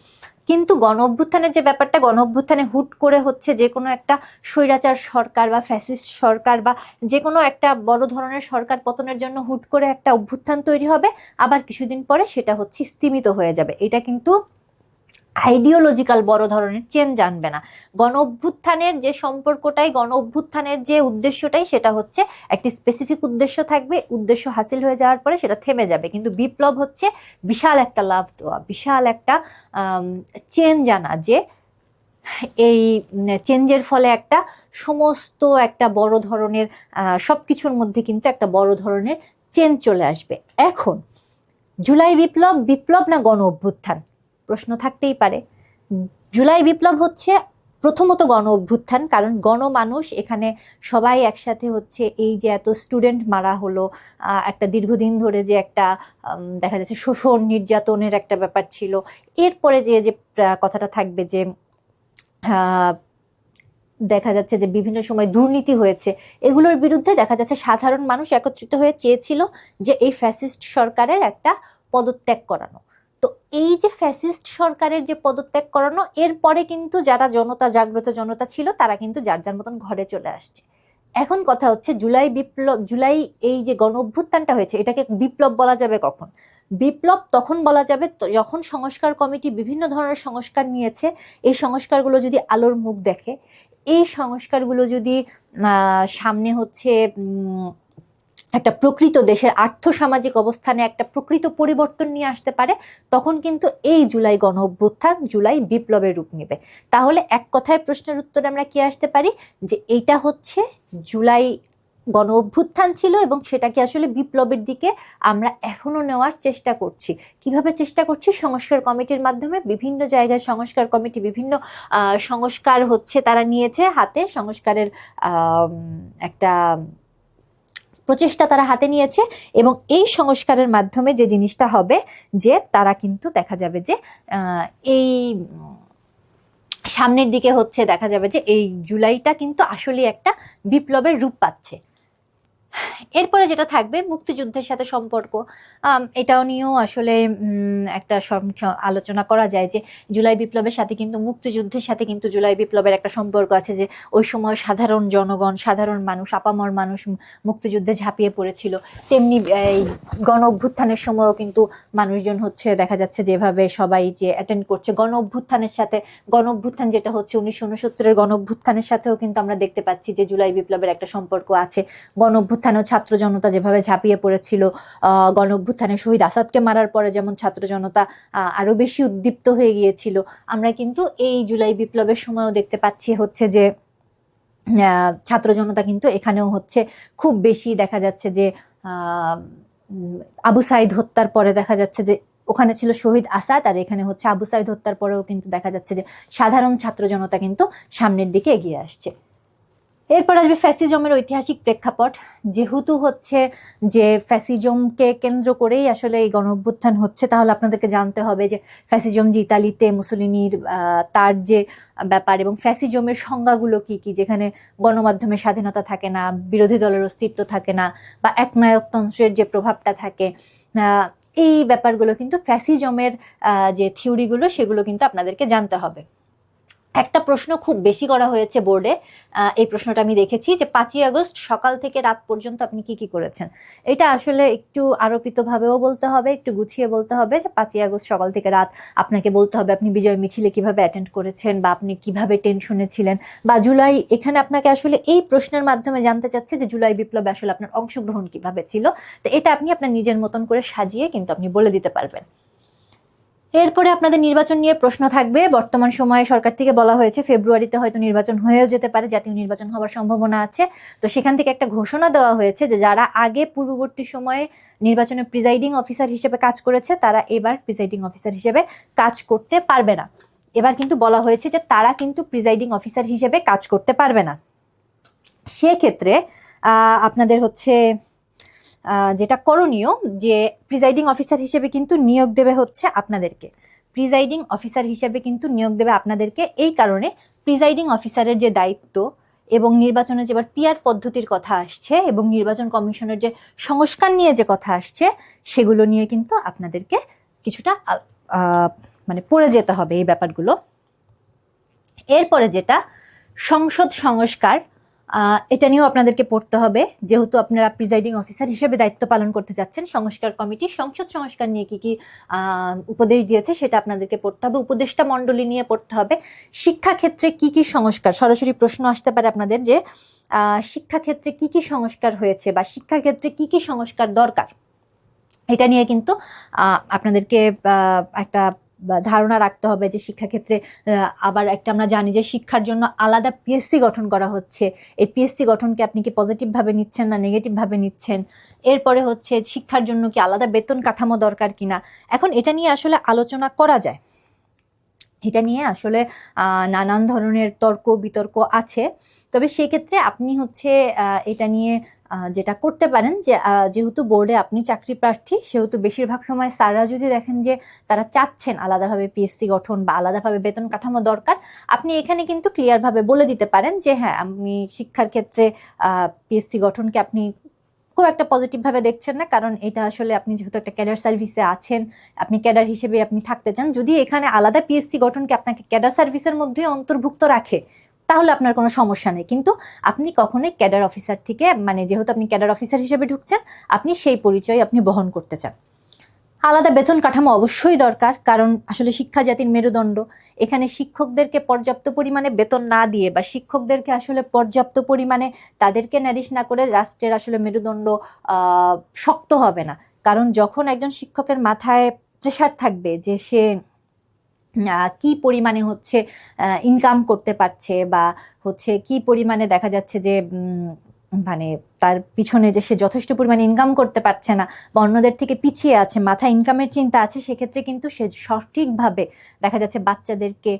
কিন্তু গণ অভ্যুত্থানের যে ব্যাপারটা, গণ অভ্যুত্থানে হুট করে যে কোনো একটা স্বৈরাচার সরকার বা ফ্যাসিস্ট সরকার বা যে কোনো একটা বড় ধরনের সরকার পতনের জন্য হুট করে একটা অভ্যুত্থান তৈরি হবে, আবার কিছুদিন পরে সেটা স্তিমিত হয়ে যাবে। এটা কিন্তু আইডিওলজিক্যাল বড় ধরনের চেঞ্জ আনবে না। গণ অভ্যুত্থানের যে সম্পর্কটাই, গণ অভ্যুত্থানের যে উদ্দেশ্যটাই, সেটা একটি স্পেসিফিক উদ্দেশ্য থাকবে, উদ্দেশ্য হাসিল হয়ে যাওয়ার পরে সেটা থেমে যাবে। কিন্তু বিপ্লব বিশাল একটা লাভ দেওয়া, বিশাল একটা চেঞ্জ আনা, যে এই চেঞ্জের ফলে একটা সমস্ত একটা বড় ধরনের সবকিছুর মধ্যে কিন্তু একটা বড় ধরনের চেঞ্জ চলে আসবে। এখন জুলাই বিপ্লব, বিপ্লব না গণ অভ্যুত্থান, প্রশ্ন থাকতেই পারে। জুলাই বিপ্লব প্রথমত গণ অভ্যুত্থান, কারণ গণমানুষ এখানে সবাই একসাথে এই যে এত স্টুডেন্ট মারা হলো, একটা দীর্ঘদিন ধরে যে একটা দেখা যাচ্ছে শোষণ নির্যাতনের একটা ব্যাপার ছিল, এরপরে যে কথাটা থাকবে যে দেখা যাচ্ছে যে বিভিন্ন সময় দুর্নীতি হয়েছে, এগুলোর বিরুদ্ধে দেখা যাচ্ছে সাধারণ মানুষ একত্রিত হয়ে চেয়েছিল যে এই ফ্যাসিস্ট সরকারের একটা পদত্যাগ করানো। তো এই যে ফ্যাসিস্ট সরকারের যে পদত্যাগ করানো, এরপরে কিন্তু যারা জাগ্রত জনতা ছিল তারা কিন্তু যার যার মতন ঘরে চলে আসছে। এখন কথা জুলাই বিপ্লব, জুলাই এই যে গণ অভ্যুত্থানটা হয়েছে, এটাকে বিপ্লব বলা যাবে কখন? বিপ্লব তখন বলা যাবে যখন সংস্কার কমিটি বিভিন্ন ধরনের সংস্কার নিয়েছে, এই সংস্কারগুলো যদি আলোর মুখ দেখে, এই সংস্কারগুলো যদি সামনে একটা প্রকৃত দেশের আর্থসামাজিক অবস্থানে একটা প্রকৃত পরিবর্তন নিয়ে আসতে পারে, তখন কিন্তু এই জুলাই গণ অভ্যুত্থান, জুলাই বিপ্লবের রূপ নেবে। তাহলে এক কথায় প্রশ্নের উত্তরে আমরা কি আসতে পারি যে এইটা জুলাই গণ অভ্যুত্থান ছিল, এবং সেটাকে আসলে বিপ্লবের দিকে আমরা এখনো নেওয়ার চেষ্টা করছি। কিভাবে চেষ্টা করছি? সংস্কার কমিটির মাধ্যমে। বিভিন্ন জায়গায় সংস্কার কমিটি বিভিন্ন সংস্কার তারা নিয়েছে হাতে, সংস্কারের একটা প্রচেষ্টা তারা হাতে নিয়েছে, এবং এই সংস্কারের মাধ্যমে যে জিনিসটা হবে যে তারা কিন্তু দেখা যাবে যে এই সামনের দিকে দেখা যাবে যে এই জুলাইটা কিন্তু আসলে একটা বিপ্লবের রূপ পাচ্ছে। এরপরে যেটা থাকবে মুক্তিযুদ্ধের সাথে সম্পর্ক, এটাও নিয়েও আসলে একটা আলোচনা করা যায় যে জুলাই বিপ্লবের সাথে কিন্তু মুক্তিযুদ্ধের সাথে কিন্তু জুলাই বিপ্লবের একটা সম্পর্ক আছে, যে ওই সময় সাধারণ জনগণ, সাধারণ মানুষ, আপামর মানুষ মুক্তিযুদ্ধে ঝাঁপিয়ে পড়েছিল। তেমনি এই গণ অভ্যুত্থানের সময়ও কিন্তু মানুষজন হচ্ছে দেখা যাচ্ছে যেভাবে সবাই যে অ্যাটেন্ড করছে গণ অভ্যুত্থানের সাথে, গণ অভ্যুত্থান যেটা হচ্ছে 1969-এর গণ অভ্যুত্থানের সাথেও কিন্তু আমরা দেখতে পাচ্ছি যে জুলাই বিপ্লবের একটা সম্পর্ক আছে। গণ অভ্যুত্থানেও ছাত্র জনতা যেভাবে ঝাঁপিয়ে পড়েছিল, গণ অভ্যুত্থানে শহীদ আসাদকে মারার পরে যেমন ছাত্র জনতা আরো বেশি উদ্দীপ্ত হয়ে গিয়েছিল, আমরা কিন্তু এই জুলাই বিপ্লবের সময়ও দেখতে পাচ্ছি হচ্ছে যে ছাত্র জনতা কিন্তু এখানেও হচ্ছে খুব বেশি দেখা যাচ্ছে যে আবু সাইদ হত্যার পরে দেখা যাচ্ছে যে ওখানে ছিল শহীদ আসাদ, আর এখানে হচ্ছে আবু সাইদ হত্যার পরেও কিন্তু দেখা যাচ্ছে যে সাধারণ ছাত্র জনতা কিন্তু সামনের দিকে এগিয়ে আসছে। এরপর আসবে ফ্যাসিজমের ঐতিহাসিক প্রেক্ষাপট। যেহেতু হচ্ছে যে ফ্যাসিজমকে কেন্দ্র করেই আসলে এই গণঅভ্যুত্থান হচ্ছে, তাহলে আপনাদেরকে জানতে হবে যে ফ্যাসিজম যে ইতালিতে মুসোলিনির তার যে ব্যাপার এবং ফ্যাসিজমের সংজ্ঞাগুলো কি কি, যেখানে গণমাধ্যমের স্বাধীনতা থাকে না, বিরোধী দলের অস্তিত্ব থাকে না, বা একনায়কতন্ত্রের যে প্রভাবটা থাকে, এই ব্যাপারগুলো কিন্তু ফ্যাসিজমের যে থিওরিগুলো সেগুলো কিন্তু আপনাদেরকে জানতে হবে। একটা প্রশ্ন খুব বেশি করা হয়েছে বোর্ডে, এই প্রশ্নটা আমি দেখেছি যে 5ই আগস্ট সকাল থেকে রাত পর্যন্ত আপনি কি কি করেছেন। এটা আসলে একটু আরোপিতভাবেও বলতে হবে, একটু গুছিয়ে বলতে হবে যে 5ই আগস্ট সকাল থেকে রাত আপনাকে বলতে হবে আপনি বিজয় মিছিলে কিভাবে অ্যাটেন্ড করেছেন, বা আপনি কিভাবে টেনশনে ছিলেন, বা জুলাই, এখানে আপনাকে আসলে এই প্রশ্নের মাধ্যমে জানতে চাচ্ছে যে জুলাই বিপ্লবে আসলে আপনার অংশগ্রহণ কিভাবে ছিল। তো এটা আপনি আপনার নিজের মতন করে সাজিয়ে কিন্তু আপনি বলে দিতে পারবেন। এরপরে আপনাদের নির্বাচন নিয়ে প্রশ্ন থাকবে। বর্তমান সময়ে সরকার থেকে বলা হয়েছে ফেব্রুয়ারিতে হয়তো নির্বাচন হয়েও যেতে পারে, জাতীয় নির্বাচন হওয়ার সম্ভাবনা আছে। তো সেখান থেকে একটা ঘোষণা দেওয়া হয়েছে যে যারা আগে পূর্ববর্তী সময়ে নির্বাচনে প্রিজাইডিং অফিসার হিসেবে কাজ করেছে তারা এবার প্রিজাইডিং অফিসার হিসেবে কাজ করতে পারবে না। এবার কিন্তু বলা হয়েছে যে তারা কিন্তু প্রিজাইডিং অফিসার হিসেবে কাজ করতে পারবে না। সেক্ষেত্রে আপনাদের হচ্ছে যেটা করণীয়, যে প্রিজাইডিং অফিসার হিসেবে কিন্তু নিয়োগ দেবে হচ্ছে আপনাদেরকে, প্রিজাইডিং অফিসার হিসেবে কিন্তু নিয়োগ দেবে আপনাদেরকে। এই কারণে প্রিজাইডিং অফিসারের যে দায়িত্ব এবং নির্বাচনের যে এবার পিআর পদ্ধতির কথা আসছে এবং নির্বাচন কমিশনের যে সংস্কার নিয়ে যে কথা আসছে, সেগুলো নিয়ে কিন্তু আপনাদেরকে কিছুটা মানে পড়ে যেতে হবে এই ব্যাপারগুলো। এরপরে যেটা সংসদ সংস্কার, এটা নিয়েও আপনাদেরকে পড়তে হবে, যেহেতু আপনারা প্রিজাইডিং অফিসার হিসেবে দায়িত্ব পালন করতে যাচ্ছেন। সংস্কার কমিটি সংসদ সংস্কার নিয়ে কি কি উপদেশ দিয়েছে সেটা আপনাদেরকে পড়তে হবে, উপদেষ্টা মণ্ডলী নিয়ে পড়তে হবে। শিক্ষাক্ষেত্রে কি কি সংস্কার, সরাসরি প্রশ্ন আসতে পারে আপনাদের যে শিক্ষাক্ষেত্রে কি কি সংস্কার হয়েছে বা শিক্ষাক্ষেত্রে কি কি সংস্কার দরকার, এটা নিয়ে কিন্তু আপনাদেরকে একটা ধারণা রাখতে হবে যে শিক্ষাক্ষেত্রে আবার একটা আমরা জানি যে শিক্ষার জন্য আলাদা পিএসসি গঠন করা হচ্ছে। এই পিএসসি গঠনকে আপনি কি পজিটিভভাবে নিচ্ছেন না নেগেটিভভাবে নিচ্ছেন। এরপরে হচ্ছে শিক্ষার জন্য কি আলাদা বেতন কাঠামো দরকার কিনা। এখন এটা নিয়ে আসলে আলোচনা করা যায়, এটা নিয়ে আসলে নানান ধরনের তর্ক বিতর্ক আছে। তবে সেক্ষেত্রে আপনি হচ্ছে এটা নিয়ে যেটা করতে পারেন যে যেহেতু বোর্ডে আপনি চাকরি প্রার্থী, সেহেতু বেশিরভাগ সময় স্যাররা যদি দেখেন যে তারা চাচ্ছেন আলাদাভাবে পিএসসি গঠন বা আলাদাভাবে বেতন কাঠামো দরকার, আপনি এখানে কিন্তু ক্লিয়ারভাবে বলে দিতে পারেন যে হ্যাঁ, আমি শিক্ষার ক্ষেত্রে পিএসসি গঠনকে আপনি খুব একটা পজিটিভভাবে দেখছেন না, কারণ এটা আসলে আপনি যেহেতু একটা ক্যাডার সার্ভিসে আছেন, আপনি ক্যাডার হিসেবে আপনি থাকতে চান। যদি এখানে আলাদা পিএসসি গঠনকে আপনাকে ক্যাডার সার্ভিসের মধ্যে অন্তর্ভুক্ত রাখে তাহলে আপনার কোনো সমস্যা নেই, কিন্তু আপনি কখনোই ক্যাডার অফিসার থেকে, মানে যেহেতু আপনি ক্যাডার অফিসার হিসেবে ঢুকছেন, আপনি সেই পরিচয় আপনি বহন করতে চান। আলাদা বেতন কাঠামো অবশ্যই দরকার, কারণ আসলে শিক্ষা জাতির মেরুদণ্ড। এখানে শিক্ষকদেরকে পর্যাপ্ত পরিমাণে বেতন না দিয়ে বা শিক্ষকদেরকে আসলে পর্যাপ্ত পরিমাণে তাদেরকে ন্যারিশ না করে রাষ্ট্রের আসলে মেরুদণ্ড শক্ত হবে না। কারণ যখন একজন শিক্ষকের মাথায় প্রেশার থাকবে যে সে কি পরিমাণে হচ্ছে ইনকাম করতে পারছে, বা হচ্ছে কি পরিমাণে দেখা যাচ্ছে যে মানে তার পিছনে যে সে যথেষ্ট পরিমাণে ইনকাম করতে পারছে না বা অন্যদের থেকে পিছিয়ে আছে, মাথায় ইনকামের চিন্তা আছে, সেক্ষেত্রে কিন্তু সে সঠিকভাবে দেখা যাচ্ছে বাচ্চাদেরকে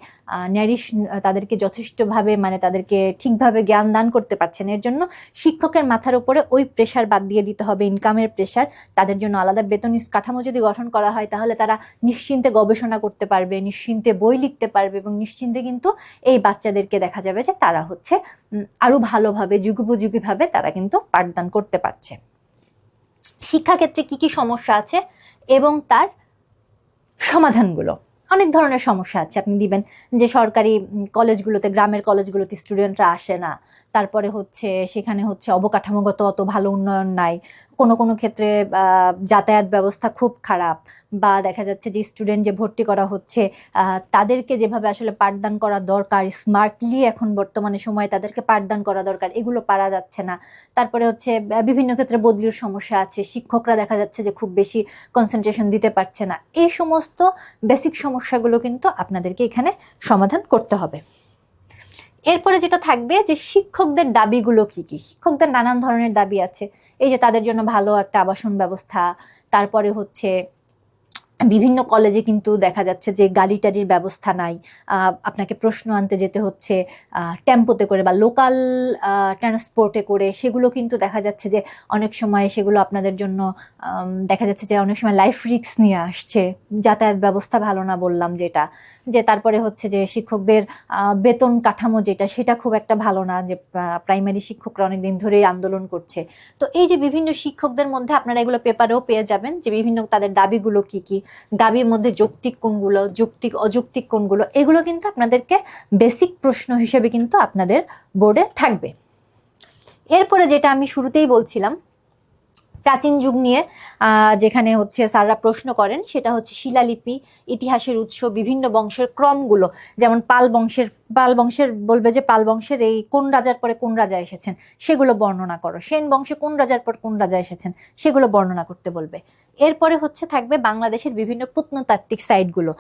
তাদেরকে যথেষ্টভাবে মানে তাদেরকে ঠিকভাবে জ্ঞান দান করতে পারছে না। এর জন্য শিক্ষকের মাথার উপরে ওই প্রেশার বাদ দিয়ে দিতে হবে, ইনকামের প্রেশার। তাদের জন্য আলাদা বেতন কাঠামো যদি গঠন করা হয় তাহলে তারা নিশ্চিন্তে গবেষণা করতে পারবে, নিশ্চিন্তে বই লিখতে পারবে এবং নিশ্চিন্তে কিন্তু এই বাচ্চাদেরকে দেখা যাবে যে তারা হচ্ছে আরো ভালোভাবে যুগোপযোগীভাবে তারা কিন্তু পাঠদান করতে পারছে। শিক্ষাক্ষেত্রে কি কি সমস্যা আছে এবং তার সমাধানগুলো। অনেক ধরনের সমস্যা আছে, আপনি দিবেন যে সরকারি কলেজগুলোতে, গ্রামের কলেজগুলোতে স্টুডেন্টরা আসে না, তারপরে হচ্ছে সেখানে হচ্ছে অবকাঠামোগত অত ভালো উন্নয়ন নাই, কোনো কোনো ক্ষেত্রে যাতায়াত ব্যবস্থা খুব খারাপ, বা দেখা যাচ্ছে যে স্টুডেন্ট যে ভর্তি করা হচ্ছে তাদেরকে যেভাবে আসলে পাঠদান করা দরকার, স্মার্টলি এখন বর্তমানে সময়ে তাদেরকে পাঠদান করা দরকার, এগুলো পারা যাচ্ছে না। তারপরে হচ্ছে বিভিন্ন ক্ষেত্রে বদলির সমস্যা আছে, শিক্ষকরা দেখা যাচ্ছে যে খুব বেশি কনসেন্ট্রেশন দিতে পারছে না। এই সমস্ত বেসিক সমস্যাগুলো কিন্তু আপনাদেরকে এখানে সমাধান করতে হবে। এরপরে যেটা থাকবে যে শিক্ষকদের দাবিগুলো কি কি। শিক্ষকদের নানান ধরনের দাবি আছে, এই যে তাদের জন্য ভালো একটা আবাসন ব্যবস্থা, তারপরে হচ্ছে বিভিন্ন কলেজে কিন্তু দেখা যাচ্ছে যে গাড়ি টাড়ির ব্যবস্থা নাই, আপনাকে প্রশ্ন আনতে যেতে হচ্ছে টেম্পোতে করে বা লোকাল ট্রান্সপোর্টে করে, সেগুলো কিন্তু দেখা যাচ্ছে যে অনেক সময় সেগুলো আপনাদের জন্য দেখা যাচ্ছে যে অনেক সময় লাইফ রিস্ক নিয়ে আসছে। যাতায়াত ব্যবস্থা ভালো না বললাম যেটা, যে তারপরে হচ্ছে যে শিক্ষকদের বেতন কাঠামো যেটা, সেটা খুব একটা ভালো না, যে প্রাইমারি শিক্ষকরা অনেক দিন ধরেই আন্দোলন করছে। তো এই যে বিভিন্ন শিক্ষকদের মধ্যে আপনারা এগুলো পেপারেও পেয়ে যাবেন যে বিভিন্ন তাদের দাবিগুলো কি কি, দাবির মধ্যে যৌক্তিক কোনগুলো, যৌক্তিক অযৌক্তিক কোনগুলো, এগুলো কিন্তু আপনাদেরকে বেসিক প্রশ্ন হিসেবে কিন্তু আপনাদের বোর্ডে থাকবে। এরপরে যেটা আমি শুরুতেই বলছিলাম প্রাচীন যুগ নিয়ে, যেখানে হচ্ছে স্যাররা প্রশ্ন করেন, সেটা হচ্ছে শিলালিপি, ইতিহাসের উৎস, বিভিন্ন বংশের ক্রমগুলো, যেমন পাল বংশের বলবে যে পাল বংশের এই কোন রাজার পরে কোন রাজা এসেছেন সেগুলো বর্ণনা করো, সেন বংশে কোন রাজার পর কোন রাজা এসেছেন সেগুলো বর্ণনা করতে বলবে। এরপরে হচ্ছে থাকবে বাংলাদেশের বিভিন্ন প্রত্নতাত্ত্বিক সাইটগুলো,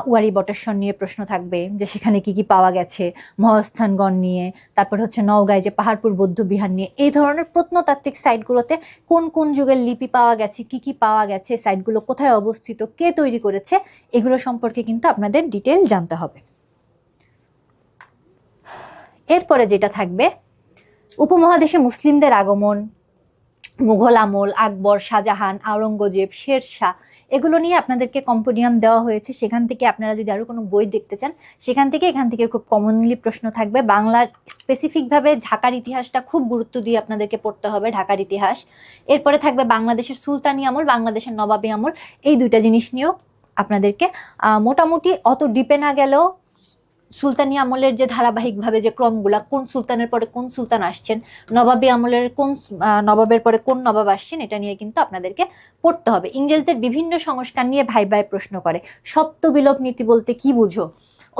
ওয়ারী বটেশ্বর নিয়ে প্রশ্ন থাকবে যে সেখানে কি কি পাওয়া গেছে, মহাস্থানগণ নিয়ে, তারপর হচ্ছে নওগাঁয় যে পাহাড়পুর বৌদ্ধ বিহার নিয়ে, এই ধরনের প্রত্নতাত্ত্বিক সাইটগুলোতে কোন কোন যুগের লিপি পাওয়া গেছে, কি কি পাওয়া গেছে, সাইটগুলো কোথায় অবস্থিত, কে তৈরি করেছে, এগুলো সম্পর্কে কিন্তু আপনাদের ডিটেল জানতে হবে। এরপরে যেটা থাকবে উপমহাদেশে মুসলিমদের আগমন, মুঘল আমল, আকবর, শাহজাহান, আওরঙ্গজেব, শেরশাহ, এগুলো নিয়ে আপনাদেরকে কম্পোডিয়াম দেওয়া হয়েছে। সেখান থেকে আপনারা যদি আরো কোনো বই দেখতে চান সেখান থেকে, এখান থেকে খুব কমনলি প্রশ্ন থাকবে। বাংলার স্পেসিফিকভাবে ঢাকার ইতিহাসটা খুব গুরুত্ব দিয়ে আপনাদেরকে পড়তে হবে, ঢাকার ইতিহাস। এরপরে থাকবে বাংলাদেশের সুলতানি আমল, বাংলাদেশের নবাবী আমল, এই দুইটা জিনিস নিয়েও আপনাদেরকে মোটামুটি অত ডিপে না গেলেও সুলতানি আমলের যে ধারাবাহিকভাবে যে ক্রমগুলা, কোন সুলতানের পরে কোন সুলতান আসছেন, নবাবী আমলের কোন নবাবের পরে কোন নবাব আসছেন, এটা নিয়ে কিন্তু আপনাদেরকে পড়তে হবে। ইংরেজদের বিভিন্ন সংস্কার নিয়ে ভাই প্রশ্ন করে। সত্য বিলোপ নীতি বলতে কি বুঝো,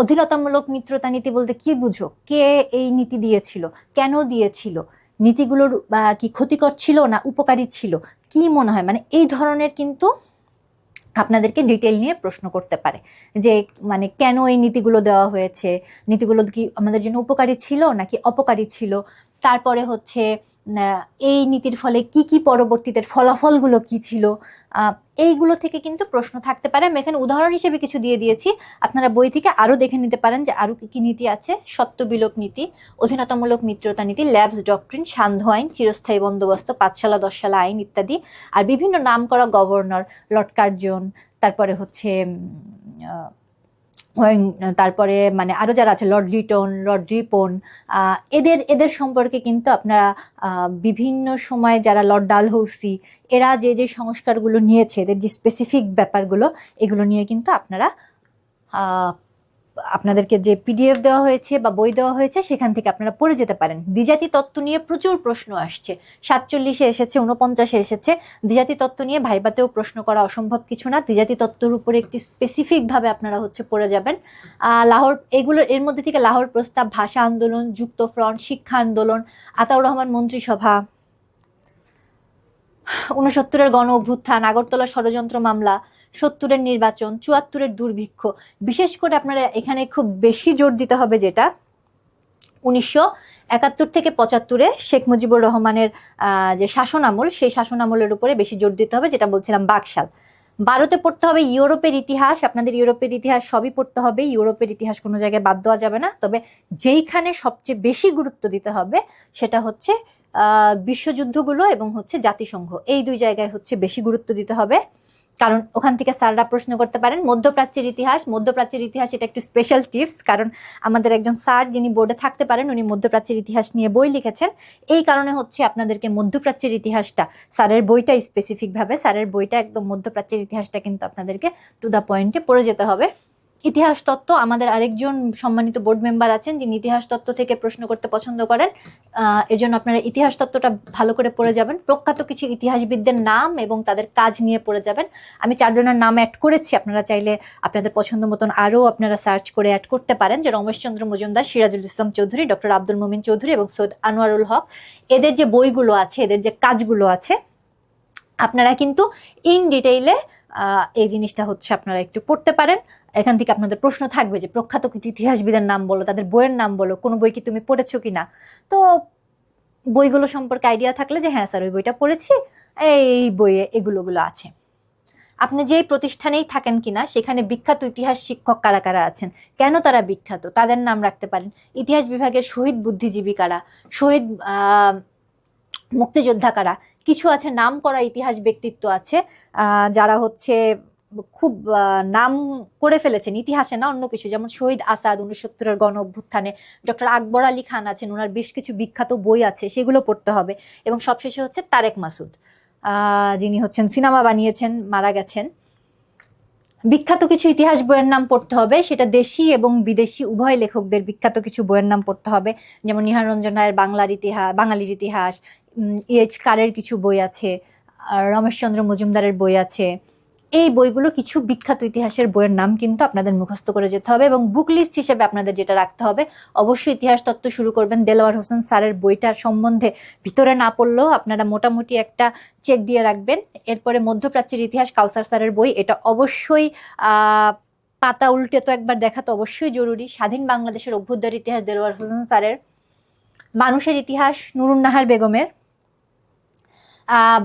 অধীনতামূলক মিত্রতা নীতি বলতে কি বুঝো, কে এই নীতি দিয়েছিল, কেন দিয়েছিল, নীতিগুলোর কি ক্ষতিকর ছিল না উপকারী ছিল, কি মনে হয়, মানে এই ধরনের কিন্তু আপনাদেরকে ডিটেল নিয়ে প্রশ্ন করতে পারে যে মানে কেন এই নীতিগুলো দেওয়া হয়েছে, নীতিগুলো কি আমাদের জন্য উপকারী ছিল নাকি অপকারী ছিল, তারপরে হচ্ছে এই নীতির ফলে কি কি পরবর্তীতে ফলাফলগুলো কি ছিল, এইগুলো থেকে কিন্তু প্রশ্ন থাকতে পারে। আমি এখানে উদাহরণ হিসেবে কিছু দিয়ে দিয়েছি, আপনারা বই থেকে আরও দেখে নিতে পারেন যে আরও কি কি নীতি আছে। সত্য বিলোপ নীতি, অধীনতামূলক মিত্রতা নীতি, ল্যাবস ডক্ট্রিন, সান্ধ্য আইন, চিরস্থায়ী বন্দোবস্ত, 5 সালা 10 সালা আইন ইত্যাদি, আর বিভিন্ন নাম করা গভর্নর, লর্ড কার্জন, তারপরে হচ্ছে তারপরে মানে আরো যারা আছে, লর্ড লিটন, লর্ড রিপন, এদের সম্পর্কে কিন্তু আপনারা বিভিন্ন সময় যারা লর্ড ডালহৌসি, এরা যে যে সংস্কারগুলো নিয়েছে, এদের যে স্পেসিফিক ব্যাপারগুলো, এগুলো নিয়ে কিন্তু আপনারা আপনাদেরকে যে পিডিএফ দেওয়া হয়েছে বা বই দেওয়া হয়েছে সেখান থেকে আপনারা পড়ে যেতে পারেন। দ্বিজাতি তত্ত্ব নিয়ে প্রচুর প্রশ্ন আসছে, 47-এ এসেছে, 49-এ এসেছে। দ্বিজাতি তত্ত্ব নিয়ে ভাইবাতেও প্রশ্ন করা অসম্ভব কিছু না। দ্বিজাতি তত্ত্বের উপরে একটি স্পেসিফিক ভাবে আপনারা হচ্ছে পড়ে যাবেন। লাহোর, এগুলোর এর মধ্যে থেকে লাহোর প্রস্তাব, ভাষা আন্দোলন, যুক্ত ফ্রন্ট, শিক্ষা আন্দোলন, আতাউর রহমান মন্ত্রিসভা, 69-এর গণ অভ্যুত্থান, আগরতলা ষড়যন্ত্র মামলা, 70-এর নির্বাচন, 74-এর দুর্ভিক্ষ। বিশেষ করে আপনারা এখানে খুব বেশি জোর দিতে হবে যেটা 1971 থেকে 75-এ শেখ মুজিবুর রহমানের যে শাসন আমল, সেই শাসন আমলের উপরে বেশি জোর দিতে হবে, যেটা বলছিলাম বাকশাল। 12-তে পড়তে হবে ইউরোপের ইতিহাস, আপনাদের ইউরোপের ইতিহাস সবই পড়তে হবে, ইউরোপের ইতিহাস কোনো জায়গায় বাদ দেওয়া যাবে না। তবে যেইখানে সবচেয়ে বেশি গুরুত্ব দিতে হবে সেটা হচ্ছে বিশ্বযুদ্ধগুলো এবং হচ্ছে জাতিসংঘ, এই দুই জায়গায় হচ্ছে বেশি গুরুত্ব দিতে হবে। কারণ ওখান থেকে স্যাররা প্রশ্ন করতে পারেন। মধ্যপ্রাচ্যের ইতিহাস এটা একটু স্পেশাল টিপস, কারণ আমাদের একজন স্যার যিনি বোর্ডে থাকতে পারেন উনি মধ্যপ্রাচ্যের ইতিহাস নিয়ে বই লিখেছেন। এই কারণে হচ্ছে আপনাদেরকে মধ্যপ্রাচ্যের ইতিহাসটা, স্যারের বইটা স্পেসিফিকভাবে, স্যারের বইটা একদম মধ্যপ্রাচ্যের ইতিহাসটা কিন্তু আপনাদেরকে টু দ্য পয়েন্টে পড়ে যেতে হবে। ইতিহাস তত্ত্ব, আমাদের আরেকজন সম্মানিত বোর্ড মেম্বার আছেন যিনি ইতিহাস তত্ত্ব থেকে প্রশ্ন করতে পছন্দ করেন। এর জন্য আপনারা ইতিহাস তত্ত্বটা ভালো করে পড়ে যাবেন। প্রখ্যাত কিছু ইতিহাসবিদদের নাম এবং তাদের কাজ নিয়ে পড়ে যাবেন। আমি 4 জনের নাম অ্যাড করেছি, আপনারা চাইলে আপনাদের পছন্দ মতন আরও আপনারা সার্চ করে অ্যাড করতে পারেন, যে রমেশচন্দ্র মজুমদার, সিরাজুল ইসলাম চৌধুরী, ডক্টর আব্দুল মুমিন চৌধুরী এবং সৈয়দ আনোয়ারুল হক। এদের যে বইগুলো আছে, এদের যে কাজগুলো আছে, আপনারা কিন্তু ইন ডিটেইলে এই জিনিসটা হচ্ছে আপনারা একটু পড়তে পারেন। এখান থেকে আপনাদের প্রশ্ন থাকবে যে প্রখ্যাত কিছু ইতিহাসবিদের নাম বলো, তাদের বইয়ের নাম বলো, কোনো বই কি তুমি পড়েছো কিনা। তো বইগুলো সম্পর্কে আইডিয়া থাকলে যে হ্যাঁ স্যার ওই বইটা পড়েছি, এই বইয়ে এগুলোগুলো আছে। আপনি যেই প্রতিষ্ঠানেই থাকেন কিনা সেখানে বিখ্যাত ইতিহাস শিক্ষক কারা কারা আছেন, কেন তারা বিখ্যাত, তাদের নাম রাখতে পারেন। ইতিহাস বিভাগের শহীদ বুদ্ধিজীবী কারা, শহীদ মুক্তিযোদ্ধা কারা, কিছু আছে নাম করা ইতিহাস ব্যক্তিত্ব আছে যারা হচ্ছে খুব নাম করে ফেলেছেন ইতিহাসে না অন্য কিছু, যেমন শহীদ আসাদ 1970-এর গণ অভ্যুত্থানে, ডক্টর আকবর আলী খান আছেন, ওনার বেশ কিছু বিখ্যাত বই আছে, সেগুলো পড়তে হবে। এবং সবশেষে হচ্ছে তারেক মাসুদ, যিনি হচ্ছেন সিনেমা বানিয়েছেন, মারা গেছেন। বিখ্যাত কিছু ইতিহাস বইয়ের নাম পড়তে হবে, সেটা দেশি এবং বিদেশি উভয় লেখকদের বিখ্যাত কিছু বইয়ের নাম পড়তে হবে, যেমন নিহাররঞ্জন রায়ের বাঙালির ইতিহাস, এইচ কারের কিছু বই আছে, আর রমেশচন্দ্র মজুমদারের বই আছে। এই বইগুলো কিছু বিখ্যাত ইতিহাসের বইয়ের নাম কিন্তু আপনাদের মুখস্থ করে যেতে হবে। এবং বুক লিস্ট হিসেবে আপনাদের যেটা রাখতে হবে, অবশ্যই ইতিহাস তত্ত্ব শুরু করবেন দেলোয়ার হোসেন স্যারের বইটার সম্বন্ধে ভিতরে না পড়লেও আপনারা মোটামুটি একটা চেক দিয়ে রাখবেন। এরপরে মধ্যপ্রাচ্যের ইতিহাস কাউসার স্যারের বই, এটা অবশ্যই পাতা উল্টে তো একবার দেখা তো অবশ্যই জরুরি। স্বাধীন বাংলাদেশের অভ্যুদয়ের ইতিহাস দেলোয়ার হোসেন স্যারের, মানুষের ইতিহাস নুরুন নাহার বেগমের,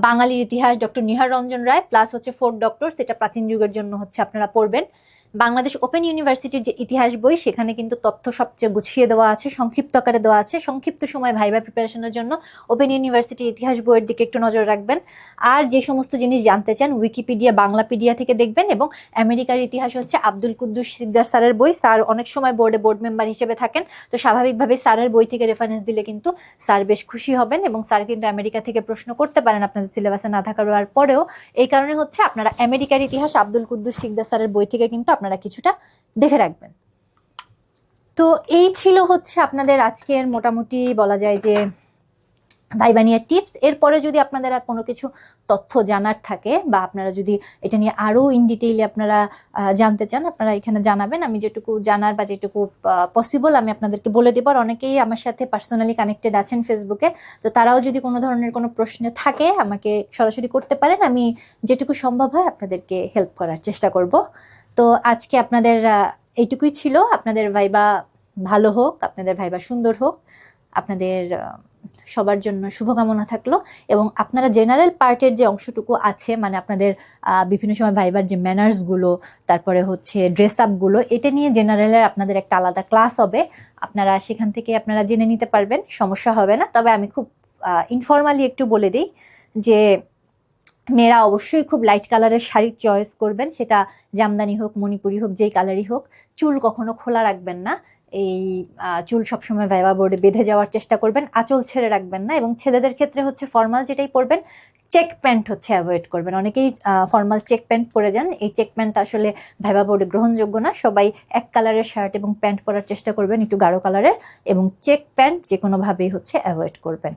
বাঙালির ইতিহাস ডক্টর নিহাররঞ্জন রায়, প্লাস হচ্ছে 4 ডক্টরস, এটা প্রাচীন যুগের জন্য হচ্ছে আপনারা পড়বেন। বাংলাদেশ ওপেন ইউনিভার্সিটির যে ইতিহাস বই, সেখানে কিন্তু তথ্য সবচেয়ে গুছিয়ে দেওয়া আছে, সংক্ষিপ্ত আকারে দেওয়া আছে। সংক্ষিপ্ত সময় ভাইবা প্রিপারেশনের জন্য ওপেন ইউনিভার্সিটির ইতিহাস বইয়ের দিকে একটু নজর রাখবেন। আর যে সমস্ত জিনিস জানতে চান উইকিপিডিয়া, বাংলাপিডিয়া থেকে দেখবেন। এবং আমেরিকার ইতিহাস হচ্ছে আব্দুল কুদ্দুস সিকদার স্যারের বই। স্যার অনেক সময় বোর্ড মেম্বার হিসেবে থাকেন, তো স্বাভাবিকভাবে স্যারের বই থেকে রেফারেন্স দিলে কিন্তু স্যার বেশ খুশি হবেন। এবং স্যার কিন্তু আমেরিকা থেকে প্রশ্ন করতে পারেন আপনাদের সিলেবাসে না থাকার পরেও। এই কারণে হচ্ছে আপনারা আমেরিকার ইতিহাস আব্দুল কুদ্দুস সিকদার স্যারের বই থেকে কিন্তু আপনারা কিছুটা দেখে রাখবেন। তো এই ছিল হচ্ছে আপনাদের আজকের মোটামুটি বলা যায় যে ভাইবা নিয়ে টিপস। এরপরে যদি আপনাদের কোনো কিছু তথ্য জানার থাকে বা আপনারা যদি এটা নিয়ে আরও ইন ডিটেইলে আপনারা জানতে চান, আপনারা এখানে জানাবেন। আমি যেটুকু জানার বা যেটুকু পসিবল আমি আপনাদেরকে বলে দেব। আর অনেকেই আমার সাথে পার্সোনালি কানেক্টেড আছেন ফেসবুকে, তো তারাও যদি কোনো ধরনের কোনো প্রশ্ন থাকে আমাকে সরাসরি করতে পারেন। আমি যেটুকু সম্ভব হয় আপনাদেরকে হেল্প করার চেষ্টা করব। তো আজকে আপনাদের এইটুকুই ছিল। আপনাদের ভাইবা ভালো হোক, আপনাদের ভাইবা সুন্দর হোক, আপনাদের সবার জন্য শুভকামনা থাকলো। এবং আপনারা জেনারেল পার্টের যে অংশটুকু আছে, মানে আপনাদের বিভিন্ন সময় ভাইবার যে ম্যানার্সগুলো, তারপরে হচ্ছে ড্রেস আপগুলো, এটা নিয়ে জেনারেলের আপনাদের একটা আলাদা ক্লাস হবে। আপনারা সেখান থেকে আপনারা জেনে নিতে পারবেন, সমস্যা হবে না। তবে আমি খুব ইনফর্মালি একটু বলে দিই যে মেয়েরা অবশ্যই খুব লাইট কালারের শাড়ি চয়েস করবেন, সেটা জামদানি হোক, মণিপুরি হোক, যেই কালারই হোক। চুল কখনো খোলা রাখবেন না, এই চুল সবসময় ভাইবা বোর্ডে বেঁধে যাওয়ার চেষ্টা করবেন, আঁচল ছেড়ে রাখবেন না। এবং ছেলেদের ক্ষেত্রে হচ্ছে ফর্মাল যেটাই পরবেন, চেক প্যান্ট হচ্ছে অ্যাভয়েড করবেন। অনেকেই ফর্মাল চেক প্যান্ট পরে যান, এই চেক প্যান্ট আসলে ভাইবা বোর্ডে গ্রহণযোগ্য না। সবাই এক কালারের শার্ট এবং প্যান্ট পরার চেষ্টা করবেন, একটু গাঢ় কালারের, এবং চেক প্যান্ট যে কোনোভাবেই হচ্ছে অ্যাভয়েড করবেন।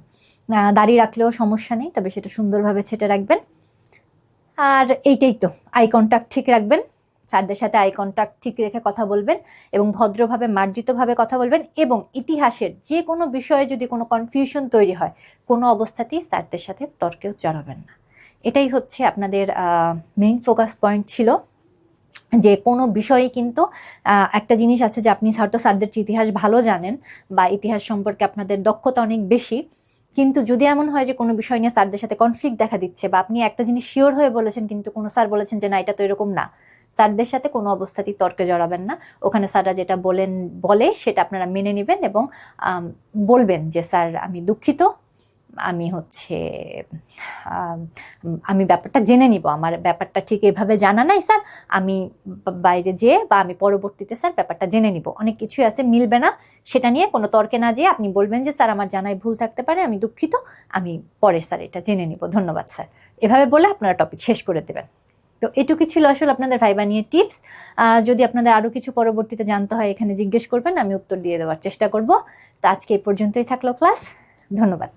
দাড়ি রাখলেও সমস্যা নেই, তবে সেটা সুন্দরভাবে ছেটে রাখবেন। আর এইটাই তো, আই কন্ট্যাক্ট ঠিক রাখবেন, স্যারদের সাথে আই কন্ট্যাক্ট ঠিক রেখে কথা বলবেন এবং ভদ্রভাবে মার্জিতভাবে কথা বলবেন। এবং ইতিহাসের যে কোনো বিষয়ে যদি কোনো কনফিউশন তৈরি হয়, কোনো অবস্থাতেই স্যারদের সাথে তর্কেও জড়াবেন না। এটাই হচ্ছে আপনাদের মেইন ফোকাস পয়েন্ট ছিল। যে কোনো বিষয়ে কিন্তু একটা জিনিস আছে যে আপনি হয়তো স্যারদের ইতিহাস ভালো জানেন বা ইতিহাস সম্পর্কে আপনাদের দক্ষতা অনেক বেশি, কিন্তু যদি এমন হয় যে কোনো বিষয় নিয়ে স্যারদের সাথে কনফ্লিক্ট দেখা দিচ্ছে, বা আপনি একটা জিনিস শিওর হয়ে বলেছেন কিন্তু কোনো স্যার বলেছেন যে না এটা তো এরকম না, স্যারদের সাথে কোনো অবস্থাতেই তর্কে জড়াবেন না। ওখানে স্যাররা যেটা বলে সেটা আপনারা মেনে নেবেন এবং বলবেন যে স্যার আমি দুঃখিত, আমি হচ্ছে আমি ব্যাপারটা জেনে নিব, আমার ব্যাপারটা ঠিক এভাবে জানা নাই স্যার, আমি বাইরে যেয়ে বা আমি পরবর্তীতে স্যার ব্যাপারটা জেনে নিব। অনেক কিছুই আছে মিলবে না, সেটা নিয়ে কোনো তর্কে না যেয়ে আপনি বলবেন যে স্যার আমার জানায় ভুল থাকতে পারে, আমি দুঃখিত, আমি পরে স্যার এটা জেনে নিব, ধন্যবাদ স্যার, এভাবে বলে আপনারা টপিক শেষ করে দেবেন। তো এটুকুই ছিল আসলে আপনাদের ভাইবা নিয়ে টিপস। যদি আপনাদের আরও কিছু পরবর্তীতে জানতে হয় এখানে জিজ্ঞেস করবেন, আমি উত্তর দিয়ে দেওয়ার চেষ্টা করব। তো আজকে এই পর্যন্তই থাকলো ক্লাস, ধন্যবাদ।